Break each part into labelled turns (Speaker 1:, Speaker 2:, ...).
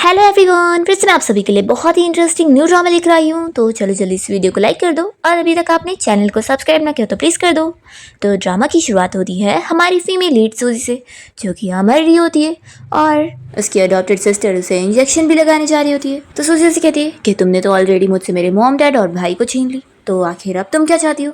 Speaker 1: Hello everyone, फिर से मैं आप सभी के लिए बहुत ही इंटरेस्टिंग न्यू ड्रामा लेकर आई हूँ। तो चलो जल्दी इस वीडियो को लाइक कर दो और अभी तक आपने चैनल को सब्सक्राइब ना किया तो प्लीज़ कर दो। तो ड्रामा की शुरुआत होती है हमारी फीमेल लीड सूजी से, जो कि यहाँ मर रही होती है और उसकी अडॉप्टेड सिस्टर उसे इंजेक्शन भी लगाने जा रही होती है। तो सूजी से कहती है कि तुमने तो ऑलरेडी मुझसे मेरे मॉम डैड और भाई को छीन ली, तो आखिर अब तुम क्या चाहती हो।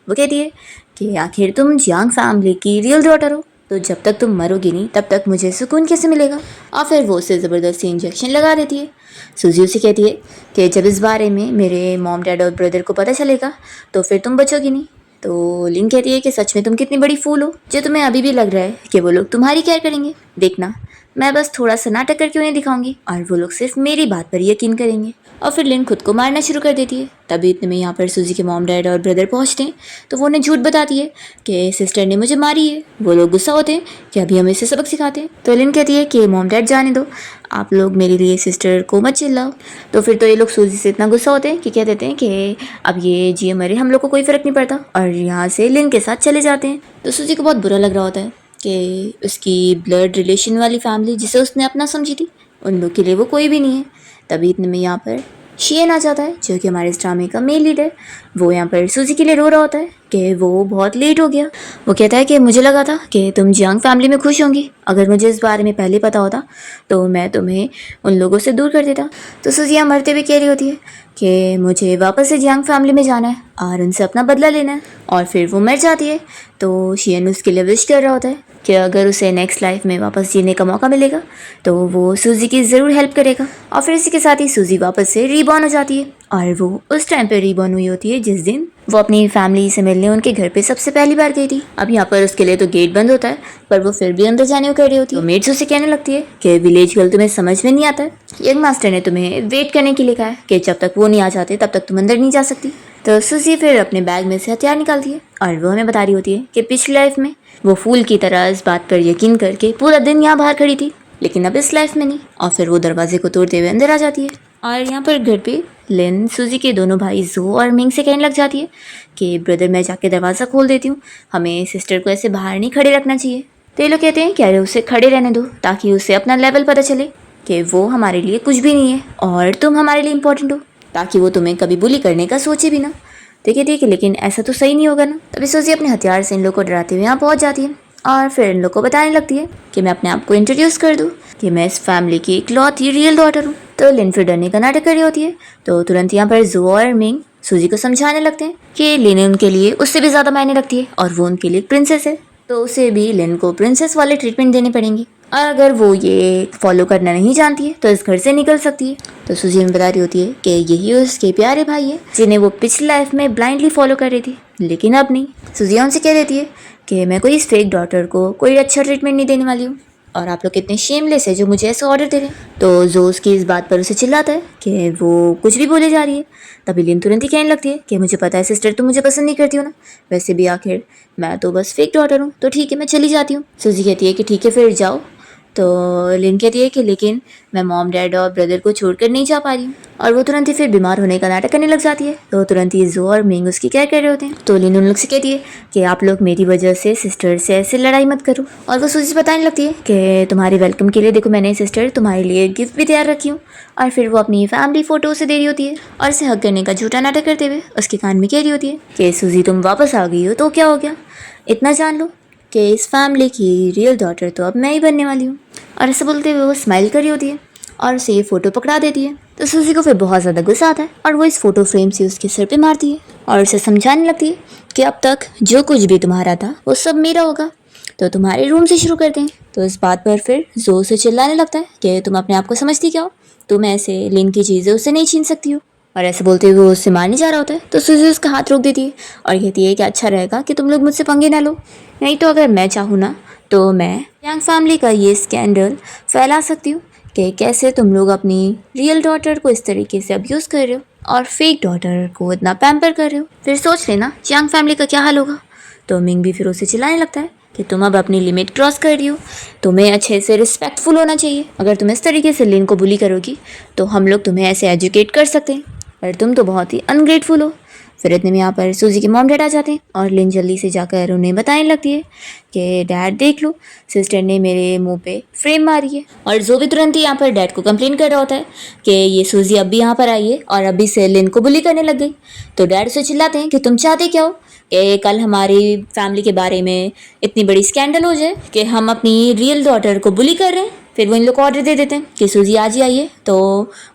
Speaker 1: वो कहती है कि आखिर तुम जियांग फैमिली की रियल डॉटर हो, तो जब तक तुम मरोगी नहीं तब तक मुझे सुकून कैसे मिलेगा। और फिर वो उसे ज़बरदस्ती इंजेक्शन लगा देती है। सूजी उसे कहती है कि जब इस बारे में मेरे मॉम डैड और ब्रदर को पता चलेगा तो फिर तुम बचोगी नहीं। तो लिन कहती है कि सच में तुम कितनी बड़ी फूल हो जो तुम्हें अभी भी लग रहा है कि वो लोग तुम्हारी केयर करेंगे। देखना, मैं बस थोड़ा सा नाटक करके उन्हें दिखाऊंगी और वो लोग सिर्फ मेरी बात पर यकीन करेंगे। और फिर लिन खुद को मारना शुरू कर देती है। तभी इतने में यहाँ पर सूजी के मॉम डैड और ब्रदर पहुँचते हैं, तो वो उन्हें झूठ बताती है कि सिस्टर ने मुझे मारी है। वो लोग गुस्सा होते हैं कि अभी हम इसे सबक सिखाते हैं। तो लिन कहती है कि मॉम डैड जाने दो, आप लोग मेरे लिए सिस्टर को मत चिल्लाओ। तो फिर तो ये लोग सूजी से इतना गुस्सा होते हैं कि कह देते हैं कि अब ये जिए मरे हम लोग को कोई फ़र्क नहीं पड़ता, और यहाँ से लिन के साथ चले जाते हैं। तो सूजी को बहुत बुरा लग रहा होता है कि उसकी ब्लड रिलेशन वाली फैमिली जिसे उसने अपना समझी थी, उन लोग के लिए वो कोई भी नहीं है। तभी इतने में यहाँ पर शियन आ जाता है, जो कि हमारे इस ड्रामे का मेन लीडर। वो यहाँ पर सूजी के लिए रो रहा होता है कि वो बहुत लेट हो गया। वो कहता है कि मुझे लगा था कि तुम जियांग फैमिली में खुश होंगी, अगर मुझे इस बारे में पहले पता होता तो मैं तुम्हें उन लोगों से दूर कर देता। तो सूजी यहाँ मरते हुए कह रही होती है कि मुझे वापस से जियांग फैमिली में जाना है और उनसे अपना बदला लेना है। और फिर वो मर जाती है। तो शियन उसके लिए विश कर रहा होता है कि अगर उसे नेक्स्ट लाइफ में वापस जीने का मौका मिलेगा तो वो सूजी की ज़रूर हेल्प करेगा। और फिर इसी के साथ ही सूजी वापस से रीबॉर्न हो जाती है, और वो उस टाइम पे रीबॉर्न हुई होती है जिस दिन वो अपनी फैमिली से मिलने उनके घर पे सबसे पहली बार गई थी। अब यहाँ पर उसके लिए तो गेट बंद होता है, पर वो फिर भी अंदर जाने को कह रही होती है। तो मेड्स उसे कहने लगती है कि विलेज गर्ल तुम्हें समझ में नहीं आता है, यंग मास्टर ने तुम्हें वेट करने के लिए कहा है कि जब तक वो नहीं आ जाते तब तक तुम अंदर नहीं जा सकती। तो सूजी फिर अपने बैग में से हथियार निकालती है और वो हमें बता रही होती है कि पिछली लाइफ में वो फूल की तरह इस बात पर यकीन करके पूरा दिन यहाँ बाहर खड़ी थी, लेकिन अब इस लाइफ में नहीं। और फिर वो दरवाजे को तोड़ते हुए अंदर आ जाती है। और यहाँ पर घर पे लिन सूजी के दोनों भाई जो और मिंग से कहने लग जाती है कि ब्रदर मैं जाके दरवाज़ा खोल देती हूँ, हमें सिस्टर को ऐसे बाहर नहीं खड़े रखना चाहिए। तो ये लोग कहते हैं कि अरे उसे खड़े रहने दो, ताकि उसे अपना लेवल पता चले कि वो हमारे लिए कुछ भी नहीं है और तुम हमारे लिए इंपॉर्टेंट हो, ताकि वो तुम्हें कभी बुली करने का सोचे भी ना। देखिए देखिए, लेकिन ऐसा तो सही नहीं होगा ना। तभी सूजी अपने हथियार से इन लोग को डराते हुए यहाँ पहुँच जाती है और फिर इन लोग को बताने लगती है कि मैं अपने आप को इंट्रोड्यूस कर दूँ कि मैं इस फैमिली की इकलौती रियल डॉटर हूँ। तो लिन फिर डरने का नाटक कर रही होती है। तो तुरंत यहाँ पर जो और मिंग सूजी को समझाने लगते हैं कि लिन उनके लिए उससे भी ज़्यादा मायने रखती है और वो उनके लिए एक प्रिंसेस है, तो उसे भी लिन को प्रिंसेस वाले ट्रीटमेंट देने पड़ेंगे, और अगर वो ये फॉलो करना नहीं जानती है तो इस घर से निकल सकती है। तो सूजी हमें बता रही होती है कि यही उसके प्यारे भाई है जिन्हें वो पिछली लाइफ में ब्लाइंडली फॉलो कर रही थी, लेकिन अब नहीं। सूजी उनसे कह देती है कि मैं कोई इस फेक डॉटर को कोई अच्छा ट्रीटमेंट नहीं देने वाली हूँ, और आप लोग कितने शेमलेस है जो मुझे ऐसा ऑर्डर दे रहे हैं। तो जो उसकी इस बात पर उसे चिल्लाता है कि वो कुछ भी बोले जा रही है। तभी लिन तुरंत ही कहने लगती है कि मुझे पता है सिस्टर तुम मुझे पसंद नहीं करती हो ना, वैसे भी आखिर मैं तो बस फेक डॉटर हूँ, तो ठीक है मैं चली जाती हूँ। सूजी कहती है कि ठीक है फिर जाओ। तो लिन कहती है कि लेकिन मैं मॉम डैड और ब्रदर को छोड़कर नहीं जा पा रही हूँ, और वो तुरंत ही फिर बीमार होने का नाटक करने लग जाती है। तो तुरंत ही जो और मिंग उसकी केयर कर रहे होते हैं। तो लिन उन लोग से कहती है कि आप लोग मेरी वजह से सिस्टर से ऐसे लड़ाई मत करो, और वो सूजी से बताने लगती है कि तुम्हारे वेलकम के लिए देखो मैंने सिस्टर तुम्हारे लिए गिफ्ट भी तैयार रखी हूँ। और फिर वो अपनी फैमिली फ़ोटो उसे दे रही होती है और इसे हक करने का झूठा नाटक करते हुए उसके कान में कह रही होती है कि सूजी तुम वापस आ गई हो तो क्या हो गया, इतना जान लो कि इस फैमिली की रियल डॉटर तो अब मैं ही बनने वाली हूँ। और ऐसा बोलते हुए वो स्माइल कर रही होती है और उसे ये फ़ोटो पकड़ा देती है। तो सूजी को फिर बहुत ज़्यादा गुस्सा आता है और वो इस फ़ोटो फ्रेम से उसके सिर पे मारती है और उसे समझाने लगती है कि अब तक जो कुछ भी तुम्हारा था वो सब मेरा होगा, तो तुम्हारे रूम से शुरू करते हैं। तो इस बात पर फिर जोर से चिल्लाने लगता है कि तुम अपने आप को समझती क्या हो, तुम ऐसे लिन की चीज़ें उससे नहीं छीन सकती हो। और ऐसे बोलते हुए वो उससे मारने जा रहा होता है। तो सूजी उसका हाथ रोक देती है और कहती है कि अच्छा रहेगा कि तुम लोग मुझसे पंगे ना लो, नहीं तो अगर मैं चाहूँ ना तो मैं यांग फैमिली का ये स्कैंडल फैला सकती हूँ कि कैसे तुम लोग अपनी रियल डॉटर को इस तरीके से अब्यूज़ कर रहे हो और फेक डॉटर को इतना पैम्पर कर रहे हो, फिर सोच लेना यांग फैमिली का क्या हाल होगा। तो मिंग भी फिर उसे चिल्लाने लगता है कि तुम अब अपनी लिमिट क्रॉस कर रही हो, तुम्हें अच्छे से रिस्पेक्टफुल होना चाहिए, अगर तुम इस तरीके से लिन को बुली करोगी तो हम लोग तुम्हें ऐसे एजुकेट कर सकते हैं, पर तुम तो बहुत ही अनग्रेटफुल हो। फिर इतने में यहाँ पर सूजी के मॉम डैड आ जाते हैं और लिन जल्दी से जाकर उन्हें बताने लगती है कि डैड देख लो, सिस्टर ने मेरे मुंह पे फ्रेम मारी है। और जो भी तुरंत ही यहाँ पर डैड को कंप्लेन कर रहा होता है कि ये सूजी अब भी यहाँ पर आई है और अभी से लिन को बुली करने लग गई। तो डैड से चिल्लाते हैं कि तुम चाहते क्या हो कि कल हमारी फैमिली के बारे में इतनी बड़ी स्कैंडल हो जाए कि हम अपनी रियल डॉटर को बुली कर रहे हैं। फिर वो इन लोग को ऑर्डर दे देते हैं कि सूजी आज ही आई है तो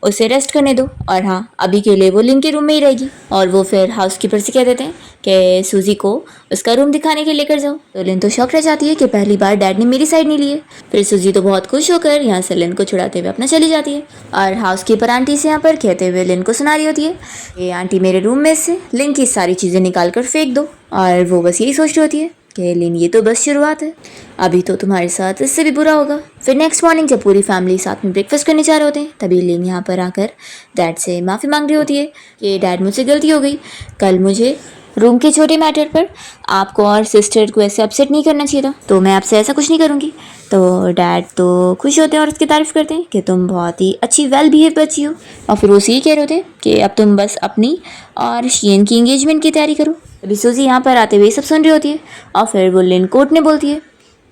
Speaker 1: उसे रेस्ट करने दो, और हाँ अभी के लिए वो लिन के रूम में ही रहेगी। और वो फिर हाउसकीपर से कह देते हैं कि सूजी को उसका रूम दिखाने के लिए लेकर जाओ। तो लिन तो शौक रह जाती है कि पहली बार डैड ने मेरी साइड नहीं ली है। फिर सूजी तो बहुत खुश होकर यहाँ से लिन को छुड़ाते हुए अपना चली जाती है और हाउसकीपर आंटी से यहाँ पर कहते हुए लिन को सुना रही होती है कि आंटी मेरे रूम में से लिन की सारी चीज़ें निकाल कर फेंक दो। और वो बस यही सोच रही होती है कि लिन ये तो बस शुरुआत है, अभी तो तुम्हारे साथ इससे भी बुरा होगा। फिर नेक्स्ट मॉर्निंग जब पूरी फैमिली साथ में ब्रेकफास्ट करने जा रहे होते हैं तभी लिन यहाँ पर आकर डैड से माफ़ी मांग रही होती है कि डैड मुझसे गलती हो गई, कल मुझे रूम के छोटे मैटर पर आपको और सिस्टर को ऐसे अपसेट नहीं करना चाहिए था, तो मैं आपसे ऐसा कुछ नहीं करूँगी। तो डैड तो खुश होते हैं और उसकी तारीफ़ करते हैं कि तुम बहुत ही अच्छी वेल बिहेव बच्ची हो। और फिर वो यही कह रहे होते हैं कि अब तुम बस अपनी और शियन की एंगेजमेंट की तैयारी करो। अभी सूजी यहाँ पर आते हुए सब सुन रही होती है और फिर वो लिन को उठने बोलती है।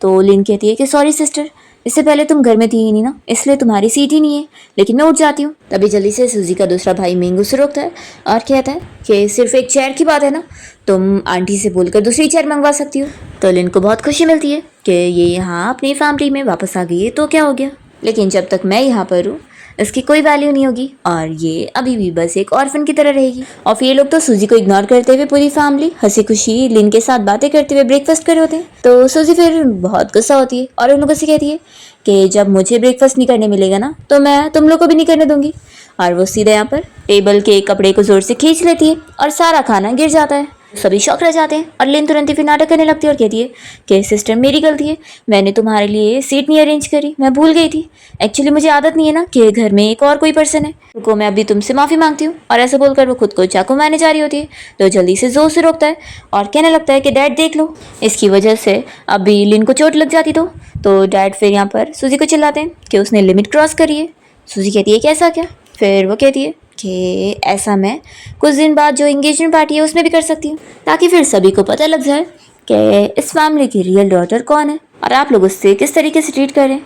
Speaker 1: तो लिन कहती है कि सॉरी सिस्टर, इससे पहले तुम घर में थी ही नहीं ना, इसलिए तुम्हारी सीट ही नहीं है, लेकिन मैं उठ जाती हूँ। तभी जल्दी से सूजी का दूसरा भाई मैंगो से रोकता है और कहता है कि सिर्फ एक चेयर की बात है ना, तुम आंटी से बोलकर दूसरी चेयर मंगवा सकती हो। तो लिन को बहुत खुशी मिलती है कि ये यहाँ अपनी फैमिली में वापस आ गई है तो क्या हो गया, लेकिन जब तक मैं यहाँ पर हूँ इसकी कोई वैल्यू नहीं होगी और ये अभी भी बस एक ऑर्फन की तरह रहेगी। और फिर ये लोग तो सूजी को इग्नोर करते हुए पूरी फैमिली हंसी खुशी लिन के साथ बातें करते हुए ब्रेकफास्ट कर रहे होते हैं। तो सूजी फिर बहुत गुस्सा होती है और उन लोगों से कहती है कि जब मुझे ब्रेकफास्ट नहीं करने मिलेगा ना तो मैं तुम लोग को भी नहीं करने दूंगी। और वो सीधे यहाँ पर टेबल के कपड़े को जोर से खींच लेती है और सारा खाना गिर जाता है। सभी शौक रह जाते हैं और लिन तुरंत ही फिर नाटक करने लगती है और कहती है कि सिस्टर मेरी गलती है, मैंने तुम्हारे लिए सीट नहीं अरेंज करी, मैं भूल गई थी। एक्चुअली मुझे आदत नहीं है ना कि घर में एक और कोई पर्सन है, रुको मैं अभी तुमसे माफ़ी मांगती हूँ। और ऐसा बोलकर वो खुद को चाकू मारने जा रही होती है तो जल्दी से जोर से रोकता है और कहने लगता है कि डैड देख लो, इसकी वजह से अभी लिन को चोट लग जाती। तो डैड फिर यहाँ पर सूजी को चिल्लाते हैं कि उसने लिमिट क्रॉस करी है। सूजी कहती है कि ऐसा क्या? फिर वो कहती है कि ऐसा मैं कुछ दिन बाद जो एंगेजमेंट पार्टी है उसमें भी कर सकती हूँ, ताकि फिर सभी को पता लग जाए कि इस फैमिली की रियल डॉटर कौन है और आप लोग उससे किस तरीके से ट्रीट करें।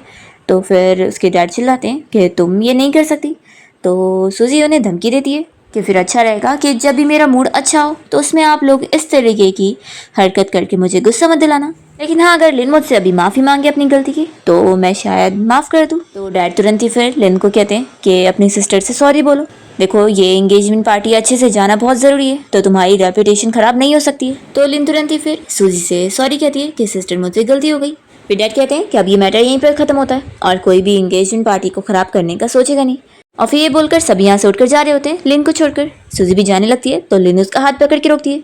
Speaker 1: तो फिर उसके डैड चिल्लाते हैं कि तुम ये नहीं कर सकती। तो सूजी उन्हें धमकी देती है कि फिर अच्छा रहेगा कि जब भी मेरा मूड अच्छा हो तो उसमें आप लोग इस तरीके की हरकत करके मुझे गुस्सा मत दिलाना, लेकिन हाँ अगर लिन मुझसे अभी माफ़ी मांगे अपनी गलती की तो मैं शायद माफ़ कर दूँ। तो डैड तुरंत ही फिर लिन को कहते हैं कि अपनी सिस्टर से सॉरी बोलो, देखो ये एंगेजमेंट पार्टी अच्छे से जाना बहुत ज़रूरी है तो तुम्हारी रेपुटेशन ख़राब नहीं हो सकती है। तो लिन तुरंत ही फिर सूजी से सॉरी कहती है कि सिस्टर मुझसे गलती हो गई। फिर डैड कहते हैं कि अब ये मैटर यहीं पर ख़त्म होता है और कोई भी एंगेजमेंट पार्टी को ख़राब करने का सोचेगा नहीं। और फिर ये बोलकर सब यहाँ से उठकर जा रहे होते हैं लिन को छोड़कर। सूजी भी जाने लगती है तो लिन उसका हाथ पकड़ के रोकती है।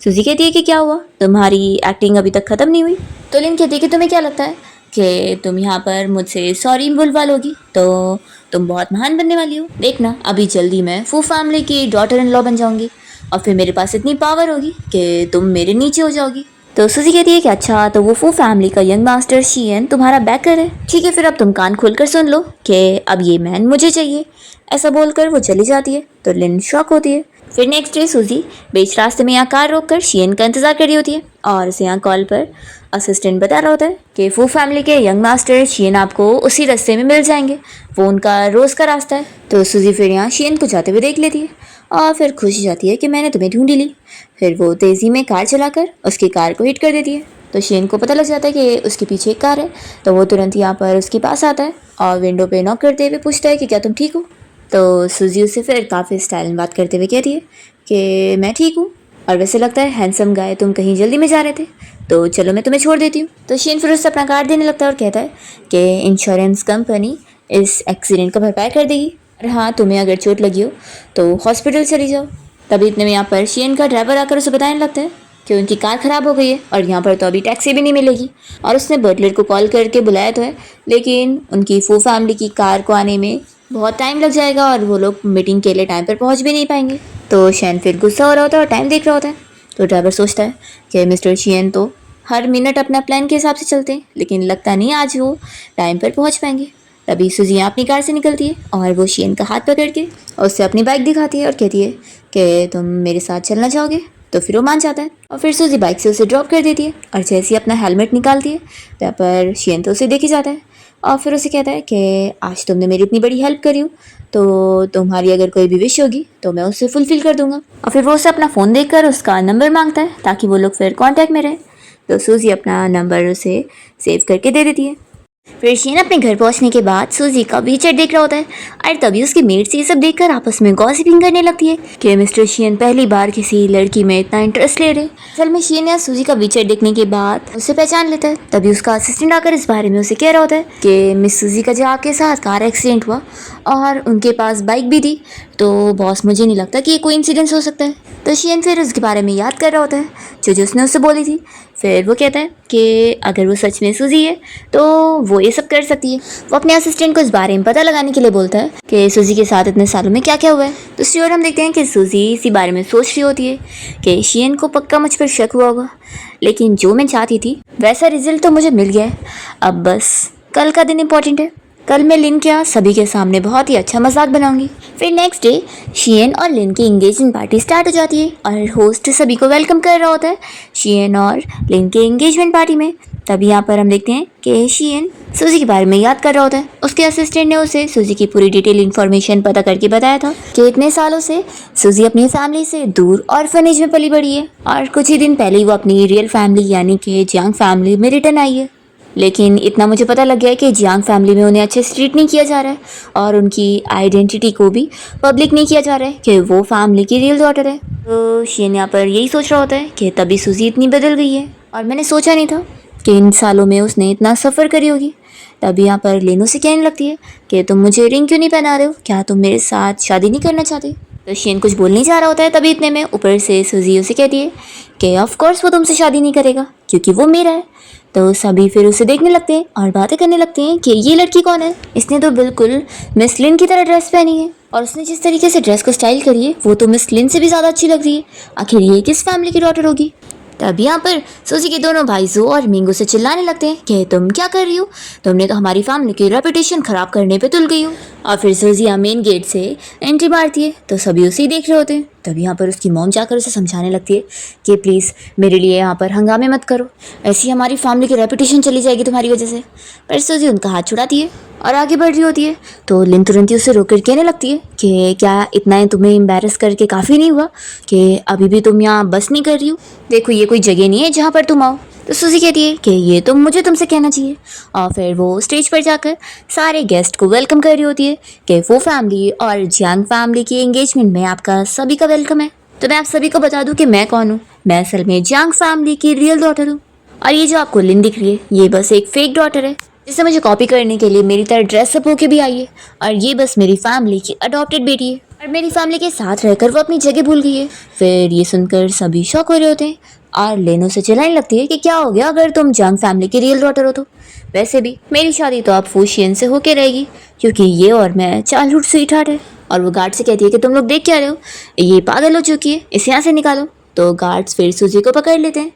Speaker 1: सूजी कहती है कि क्या हुआ, तुम्हारी एक्टिंग अभी तक ख़त्म नहीं हुई। तो लिन कहती है कि तुम्हें क्या लगता है कि तुम यहाँ पर मुझसे सॉरी बुलवा लोगी तो तुम बहुत महान बनने वाली हो, देखना अभी जल्दी मैं फू फैमिली की डॉटर इन लॉ बन जाऊंगी और फिर मेरे पास इतनी पावर होगी कि तुम मेरे नीचे हो जाओगी। तो सूजी कहती है कि अच्छा तो वो फू फैमिली का यंग मास्टर शियन तुम्हारा बैकर है, ठीक है फिर अब तुम कान खोलकर सुन लो कि अब ये मैन मुझे चाहिए। ऐसा बोलकर वो चली जाती है तो लिन शॉक होती है। फिर नेक्स्ट डे सूजी बीच रास्ते में यहाँ कार रोककर शियन का इंतजार कर रही होती है और उसे यहाँ कॉल पर असिस्टेंट बता रहा होता है कि फू फैमिली के यंग मास्टर शियन आपको उसी रास्ते में मिल जाएंगे, वो उनका रोज़ का रास्ता है। तो सूजी फिर यहाँ शियन को जाते हुए देख लेती है और फिर खुश हो जाती है कि मैंने तुम्हें ढूंढी ली। फिर वो तेज़ी में कार चलाकर उसकी कार को हिट कर देती है। तो शियन को पता लग जाता है कि उसके पीछे एक कार है तो वो तुरंत यहाँ पर उसके पास आता है और विंडो पे नॉक करते हुए पूछता है कि क्या तुम ठीक हो। तो सूजी उससे फिर काफ़ी स्टाइल में बात करते हुए कहती है कि मैं ठीक हूँ और वैसे लगता है हैंडसम गाय तुम कहीं जल्दी में जा रहे थे तो चलो मैं तुम्हें छोड़ देती हूँ। तो शियन फिर उससे अपना कार्ड देने लगता है और कहता है कि इंश्योरेंस कंपनी इस एक्सीडेंट का भरपाई कर देगी और हाँ तुम्हें अगर चोट लगी हो तो हॉस्पिटल चली जाओ। तभी इतने में यहाँ पर शियन का ड्राइवर आकर उसे बताने लगता है कि उनकी कार ख़राब हो गई है और यहाँ पर तो अभी टैक्सी भी नहीं मिलेगी और उसने बटलर को कॉल करके बुलाया तो है, लेकिन उनकी फू फैमिली की कार को आने में बहुत टाइम लग जाएगा और वो लोग मीटिंग के लिए टाइम पर पहुँच भी नहीं पाएंगे। तो शियन फिर गुस्सा हो रहा होता है और टाइम देख रहा होता है। तो ड्राइवर सोचता है कि मिस्टर शियन तो हर मिनट अपना प्लान के हिसाब से चलते हैं, लेकिन लगता नहीं आज वो टाइम पर पहुँच पाएंगे। तभी सूजी अपनी कार से निकलती है और वो शियन का हाथ पकड़ के और उससे अपनी बाइक दिखाती है और कहती है कि तुम मेरे साथ चलना चाहोगे। तो फिर वो मान जाता है और फिर सूजी बाइक से उसे ड्रॉप कर देती है और जैसे ही अपना हेलमेट निकालती है तब पर शियन तो उसे देख ही जाता है और फिर उसे कहता है कि आज तुमने मेरी इतनी बड़ी हेल्प करी हो तो तुम्हारी अगर कोई भी विश होगी तो मैं उसे फुलफिल कर दूंगा। और फिर वो उसे अपना फ़ोन देखकर उसका नंबर मांगता है ताकि वो लोग फिर कांटेक्ट में रहे। तो सूजी अपना नंबर उसे सेव करके दे देती है। फिर शियन अपने घर पहुंचने के बाद सूजी का वीचैट देख रहा होता है और तभी उसकी मेट्स ये सब देखकर आपस में गॉसिपिंग करने लगती है कि मिस्टर शियन पहली बार किसी लड़की में इतना इंटरेस्ट ले रहे। असल में शियन या सूजी का वीचैट देखने के बाद उसे पहचान लेता है। तभी उसका असिस्टेंट आकर इस बारे में उसे कह रहा होता है कि मिस सूजी का जहाँ के साथ कार एक्सीडेंट हुआ और उनके पास बाइक भी थी, तो बॉस मुझे नहीं लगता कि ये कोई इंसिडेंस हो सकता है। तो शियन फिर उसके बारे में याद कर रहा होता है जो उसने उससे बोली थी। फिर वो कहता है कि अगर वो सच में सूजी है तो वो ये सब कर सकती है। वो अपने असिस्टेंट को इस बारे में पता लगाने के लिए बोलता है कि सूजी के साथ इतने सालों में क्या क्या हुआ है। दूसरी ओर हम देखते हैं कि सूजी इसी बारे में सोच रही होती है कि शियन को पक्का मुझ पर शक हुआ होगा, लेकिन जो मैं चाहती थी वैसा रिजल्ट तो मुझे मिल गया है। अब बस कल का दिन इम्पोर्टेंट है। कल मैं लिन के सभी के सामने बहुत ही अच्छा मजाक बनाऊंगी। फिर नेक्स्ट डे शियन और लिन की एंगेजमेंट पार्टी स्टार्ट हो जाती है और होस्ट सभी को वेलकम कर रहा होता है शियन और लिन के एंगेजमेंट पार्टी में। तभी यहाँ पर हम देखते हैं कि शियन सूजी के बारे में याद कर रहा होता है। उसके असिस्टेंट ने उसे सूजी की पूरी डिटेल इन्फॉर्मेशन पता करके बताया था कि इतने सालों से सूजी अपनी फैमिली से दूर ऑर्फनेज में पली बड़ी है और कुछ ही दिन पहले ही वो अपनी रियल फैमिली यानी कि जियांग फैमिली में रिटर्न आई है। लेकिन इतना मुझे पता लग गया है कि जियांग फैमिली में उन्हें अच्छे से ट्रीट नहीं किया जा रहा है और उनकी आइडेंटिटी को भी पब्लिक नहीं किया जा रहा है कि वो फैमिली की रियल डॉटर है। तो शियन यहाँ पर यही सोच रहा होता है कि तभी सूजी इतनी बदल गई है और मैंने सोचा नहीं था कि इन सालों में उसने इतना सफ़र करी होगी। तभी यहाँ पर लेनो से कहने लगती है कि तुम मुझे रिंग क्यों नहीं पहना रहे हो, क्या तुम मेरे साथ शादी नहीं करना चाहते। तो शियन कुछ बोल नहीं जा रहा होता है। तभी इतने में ऊपर से सूजी उसे कहती है कि ऑफ कोर्स वो तुमसे शादी नहीं करेगा क्योंकि वो मेरा है। तो सभी फिर उसे देखने लगते हैं और बातें करने लगते हैं कि ये लड़की कौन है, इसने तो बिल्कुल मिस लिन की तरह ड्रेस पहनी है और उसने जिस तरीके से ड्रेस को स्टाइल करी है वो तो मिस लिन से भी ज़्यादा अच्छी लग रही है। आखिर ये किस फैमिली की डॉटर होगी। तब यहाँ पर सूजी के दोनों भाई जो और मिंगो से चिल्लाने लगते हैं कि तुम क्या कर रही हो, तुमने तो हमारी फैमिली की रेपुटेशन खराब करने पे तुल गई हो। और फिर सूजी यहाँ मेन गेट से एंट्री मारती है तो सभी उसे ही देख रहे होते हैं। तभी यहाँ पर उसकी मॉम जाकर उसे समझाने लगती है कि प्लीज़ मेरे लिए यहाँ पर हंगामे मत करो, ऐसी हमारी फैमिली की रेपुटेशन चली जाएगी तुम्हारी वजह से। पर सूजी उनका हाथ छुड़ाती है और आगे बढ़ रही होती है। तो लिन तुरंत ही उसे रोक कर कहने लगती है कि क्या इतना तुम्हें एम्बैरस करके काफ़ी नहीं हुआ कि अभी भी तुम यहाँ बस नहीं कर रही हो, देखो ये कोई जगह नहीं है जहाँ पर तुम आओ। तो सूजी कहती है कि ये तो मुझे तुमसे कहना चाहिए और फिर वो स्टेज पर जाकर सारे गेस्ट को वेलकम कर रही होती है कि वो फैमिली और जियांग फैमिली की एंगेजमेंट में आपका सभी का वेलकम है। तो मैं आप सभी को बता दूं कि मैं कौन हूँ, मैं असल में जियांग फैमिली की रियल डॉटर हूँ और ये जो आपको लिन दिख रही है ये बस एक फेक डॉटर है जिससे मुझे कॉपी करने के लिए मेरी तरह ड्रेसअप होके भी आई है और ये बस मेरी फैमिली की अडॉप्टेड बेटी है और मेरी फैमिली के साथ रहकर वो अपनी जगह भूल गई है। फिर ये सुनकर सभी शॉक हो रहे होते हैं और लेनो से चिल्लाने लगती है कि क्या हो गया अगर तुम जियांग फैमिली की रियल डॉटर हो तो। वैसे भी मेरी शादी तो अब फूशियन से होके रहेगी क्योंकि ये और मैं चाइल्डहुड स्वीट हार्ट है। और वो गार्ड से कहती है कि तुम लोग देख क्या रहे हो, ये पागल हो चुकी है, इसे यहाँ से निकालो। तो गार्ड्स फिर सूजी को पकड़ लेते हैं।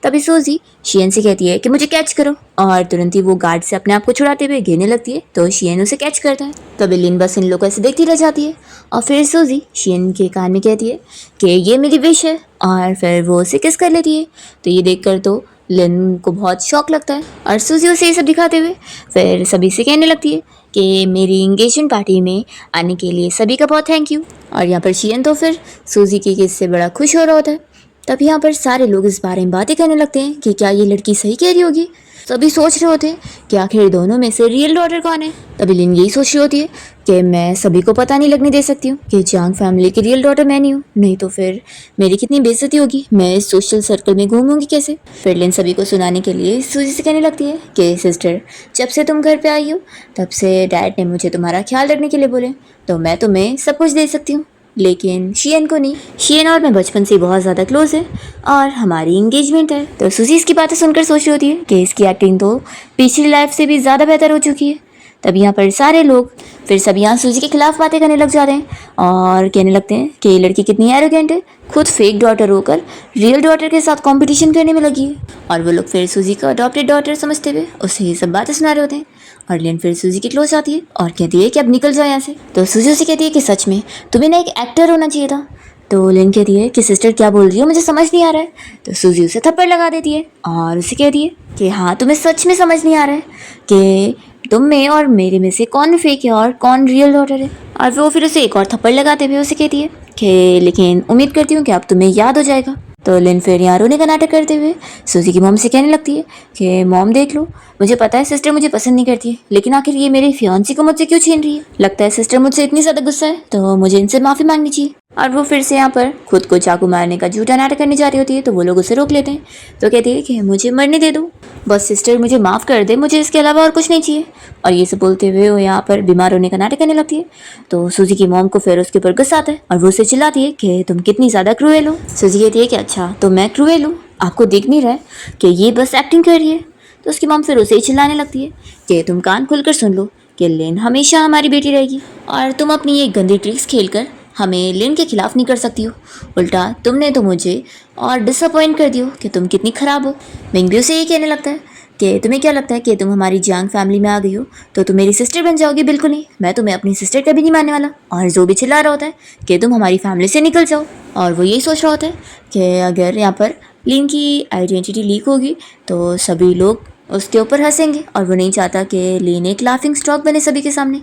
Speaker 1: तभी सूजी शियन से कहती है कि मुझे कैच करो और तुरंत ही वो गार्ड से अपने आप को छुड़ाते हुए गिरने लगती है। तो शियन उसे कैच करता है। तभी लिन बस इन लोगों को ऐसे देखती रह जाती है और फिर सूजी शियन के कान में कहती है कि ये मेरी विश है और फिर वो उसे किस कर लेती है। तो ये देखकर तो लिन को बहुत शौक लगता है और सूजी उसे ये सब दिखाते हुए फिर सभी से कहने लगती है कि मेरी एंगेजमेंट पार्टी में आने के लिए सभी का बहुत थैंक यू। और यहाँ पर शियन तो फिर सूजी की किस से बड़ा खुश हो रहा होता है। तब यहाँ पर सारे लोग इस बारे में बातें करने लगते हैं कि क्या ये लड़की सही कह रही होगी। सभी सोच रहे होते हैं कि आखिर दोनों में से रियल डॉटर कौन है। तभी लिन यही सोच रही होती है कि मैं सभी को पता नहीं लगने दे सकती हूँ कि जियांग फैमिली की रियल डॉटर मैं नहीं हूँ, नहीं तो फिर मेरी कितनी बेइज्जती होगी, मैं इस सोशल सर्कल में घूमूंगी कैसे। फिर लिन सभी को सुनाने के लिए सूजी से कहने लगती है कि सिस्टर जब से तुम घर पे आई हो तब से डैड ने मुझे तुम्हारा ख्याल रखने के लिए बोले, तो मैं तुम्हें सब कुछ दे सकती हूँ लेकिन शियन को नहीं। शियन और मैं बचपन से बहुत ज़्यादा क्लोज है और हमारी एंगेजमेंट है। तो सूजी इसकी बातें सुनकर सोच रही होती है कि इसकी एक्टिंग तो पिछली लाइफ से भी ज़्यादा बेहतर हो चुकी है। तब यहाँ पर सारे लोग फिर सब यहाँ सूजी के खिलाफ बातें करने लग जा रहे हैं और कहने लगते हैं कि ये लड़की कितनी एरोगेंट है, खुद फेक डॉटर होकर रियल डॉटर के साथ कंपटीशन करने में लगी है। और वो लोग फिर सूजी को अडॉप्टेड डॉटर समझते हुए उसे ये सब बातें सुना रहे होते हैं। और लिन फिर सूजी के क्लोज आती है और कहती है कि अब निकल जाए यहाँ से। तो सूजी उसे कहती है कि सच में तुम्हें ना एक एक्टर होना चाहिए था, तो लिन कहती है कि सिस्टर क्या बोल रही हो, मुझे समझ नहीं आ रहा है। तो सूजी उसे थप्पड़ लगा देती है और उसे कहती है कि हाँ तुम्हें सच में समझ नहीं आ रहा है कि तुम में और मेरे में से कौन फेक है और कौन रियल डॉटर है। और वो फिर उसे एक और थप्पड़ लगाते हुए उसे कहती है कि लेकिन उम्मीद करती हूँ कि अब तुम्हें याद हो जाएगा। तो लिन फिर यहाँ रोने का नाटक करते हुए सूजी की मॉम से कहने लगती है कि मॉम देख लो, मुझे पता है सिस्टर मुझे पसंद नहीं करती है, लेकिन आखिर ये मेरी फियांसी को मुझसे क्यों छीन रही है। लगता है सिस्टर मुझसे इतनी ज़्यादा गुस्सा है तो मुझे इनसे माफ़ी मांगनी चाहिए। और वो फिर से यहाँ पर खुद को चाकू मारने का झूठा नाटक करने जा रही होती है, तो वो लोग उसे रोक लेते हैं। तो कहती है कि मुझे मरने दे दो, बस सिस्टर मुझे माफ़ कर दे, मुझे इसके अलावा और कुछ नहीं चाहिए। और ये सब बोलते हुए वो यहाँ पर बीमार होने का नाटक करने लगती है। तो सूजी की मॉम को फिर उसके ऊपर गुस्सा आता है और वो उसे चिल्लाती है कि तुम कितनी ज़्यादा क्रूएल हो। सूजी कहती है कि अच्छा तो मैं क्रूएल हूँ, आपको दिख नहीं रहा है कि ये बस एक्टिंग कर रही है। तो उसकी मॉम फिर उसे ही चिल्लाने लगती है कि तुम कान खुलकर सुन लो कि लिन हमेशा हमारी बेटी रहेगी और तुम अपनी ये गंदी ट्रिक्स खेलकर हमें लिन के खिलाफ नहीं कर सकती हो। उल्टा तुमने तो मुझे और डिसअपॉइंट कर दियो कि तुम कितनी ख़राब हो। मिंग भी उसे यही कहने लगता है कि तुम्हें क्या लगता है कि तुम हमारी जियांग फैमिली में आ गई हो तो तुम मेरी सिस्टर बन जाओगी। बिल्कुल नहीं, मैं तुम्हें अपनी सिस्टर कभी नहीं मानने वाला। और जो भी चिल्ला रहा होता है कि तुम हमारी फैमिली से निकल जाओ, और वो यही सोच रहा होता है कि अगर यहाँ पर लिन की आइडेंटिटी लीक होगी तो सभी लोग उसके ऊपर हंसेंगे और वो नहीं चाहता कि लीन एक लाफिंग स्टॉक बने सभी के सामने।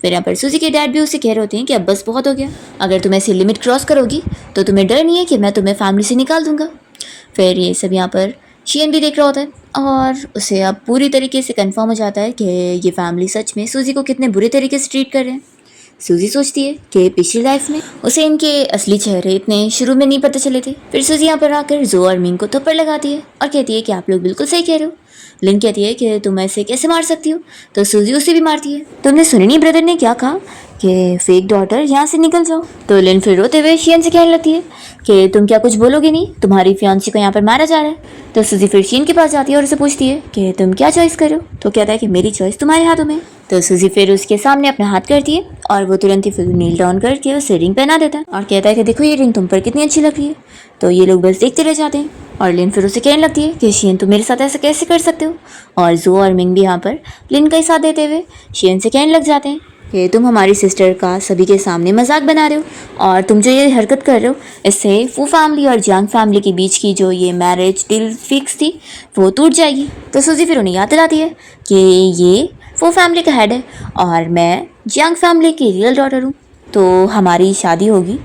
Speaker 1: फिर यहाँ पर सूजी के डैड भी उसे कह रहे होते हैं कि अब बस बहुत हो गया, अगर तुम ऐसी लिमिट क्रॉस करोगी तो तुम्हें डर नहीं है कि मैं तुम्हें फैमिली से निकाल दूंगा। फिर ये सब यहाँ पर शियन भी देख रहा होता है और उसे अब पूरी तरीके से कंफर्म हो जाता है कि ये फैमिली सच में सूजी को कितने बुरे तरीके से ट्रीट कर रहे हैं। सूजी सोचती है कि पिछली लाइफ में उसे इनके असली चेहरे इतने शुरू में नहीं पता चले थे। फिर सूजी यहाँ पर आकर जो और मिंग को थप्पड़ लगाती है और कहती है कि आप लोग बिल्कुल सही कह रहे हो। लिन कहती है कि तुम ऐसे कैसे मार सकती हो, तो सूजी उसे भी मारती है। तुमने सुनी नहीं ब्रदर ने क्या कहा कि फेक डॉटर यहाँ से निकल जाओ। तो लिन फिर रोते हुए शियन से कहने लगती है कि तुम क्या कुछ बोलोगे नहीं, तुम्हारी फियांसी को यहाँ पर मारा जा रहा है। तो सूजी फिर शियन के पास जाती है और उसे पूछती है कि तुम क्या चॉइस करो। तो कहता है कि मेरी चॉइस तुम्हारे हाथों में। तो सूजी फिर उसके सामने अपना हाथ करती है और वो तुरंत ही फिर नील डाउन करके उसे रिंग पहना देता है और कहता है कि देखो ये रिंग तुम पर कितनी अच्छी लग रही है। तो ये लोग बस देखते रह जाते हैं और लिन फिर उसे कहने लगती है कि शियन तुम मेरे साथ ऐसा कैसे कर सकते हो। और जो और मिंग भी यहाँ पर लिन का ही साथ देते हुए शियन से कहने लग जाते हैं कि तुम हमारी सिस्टर का सभी के सामने मजाक बना रहे हो और तुम जो ये हरकत कर रहे हो इससे फू फैमिली और जियांग फैमिली के बीच की जो ये मैरिज डील फिक्स थी वो टूट जाएगी। तो सूजी फिर उन्हें याद दिलाती है कि ये फू फैमिली का हेड है और मैं जियांग फैमिली की रियल डॉटर हूँ, तो हमारी शादी होगी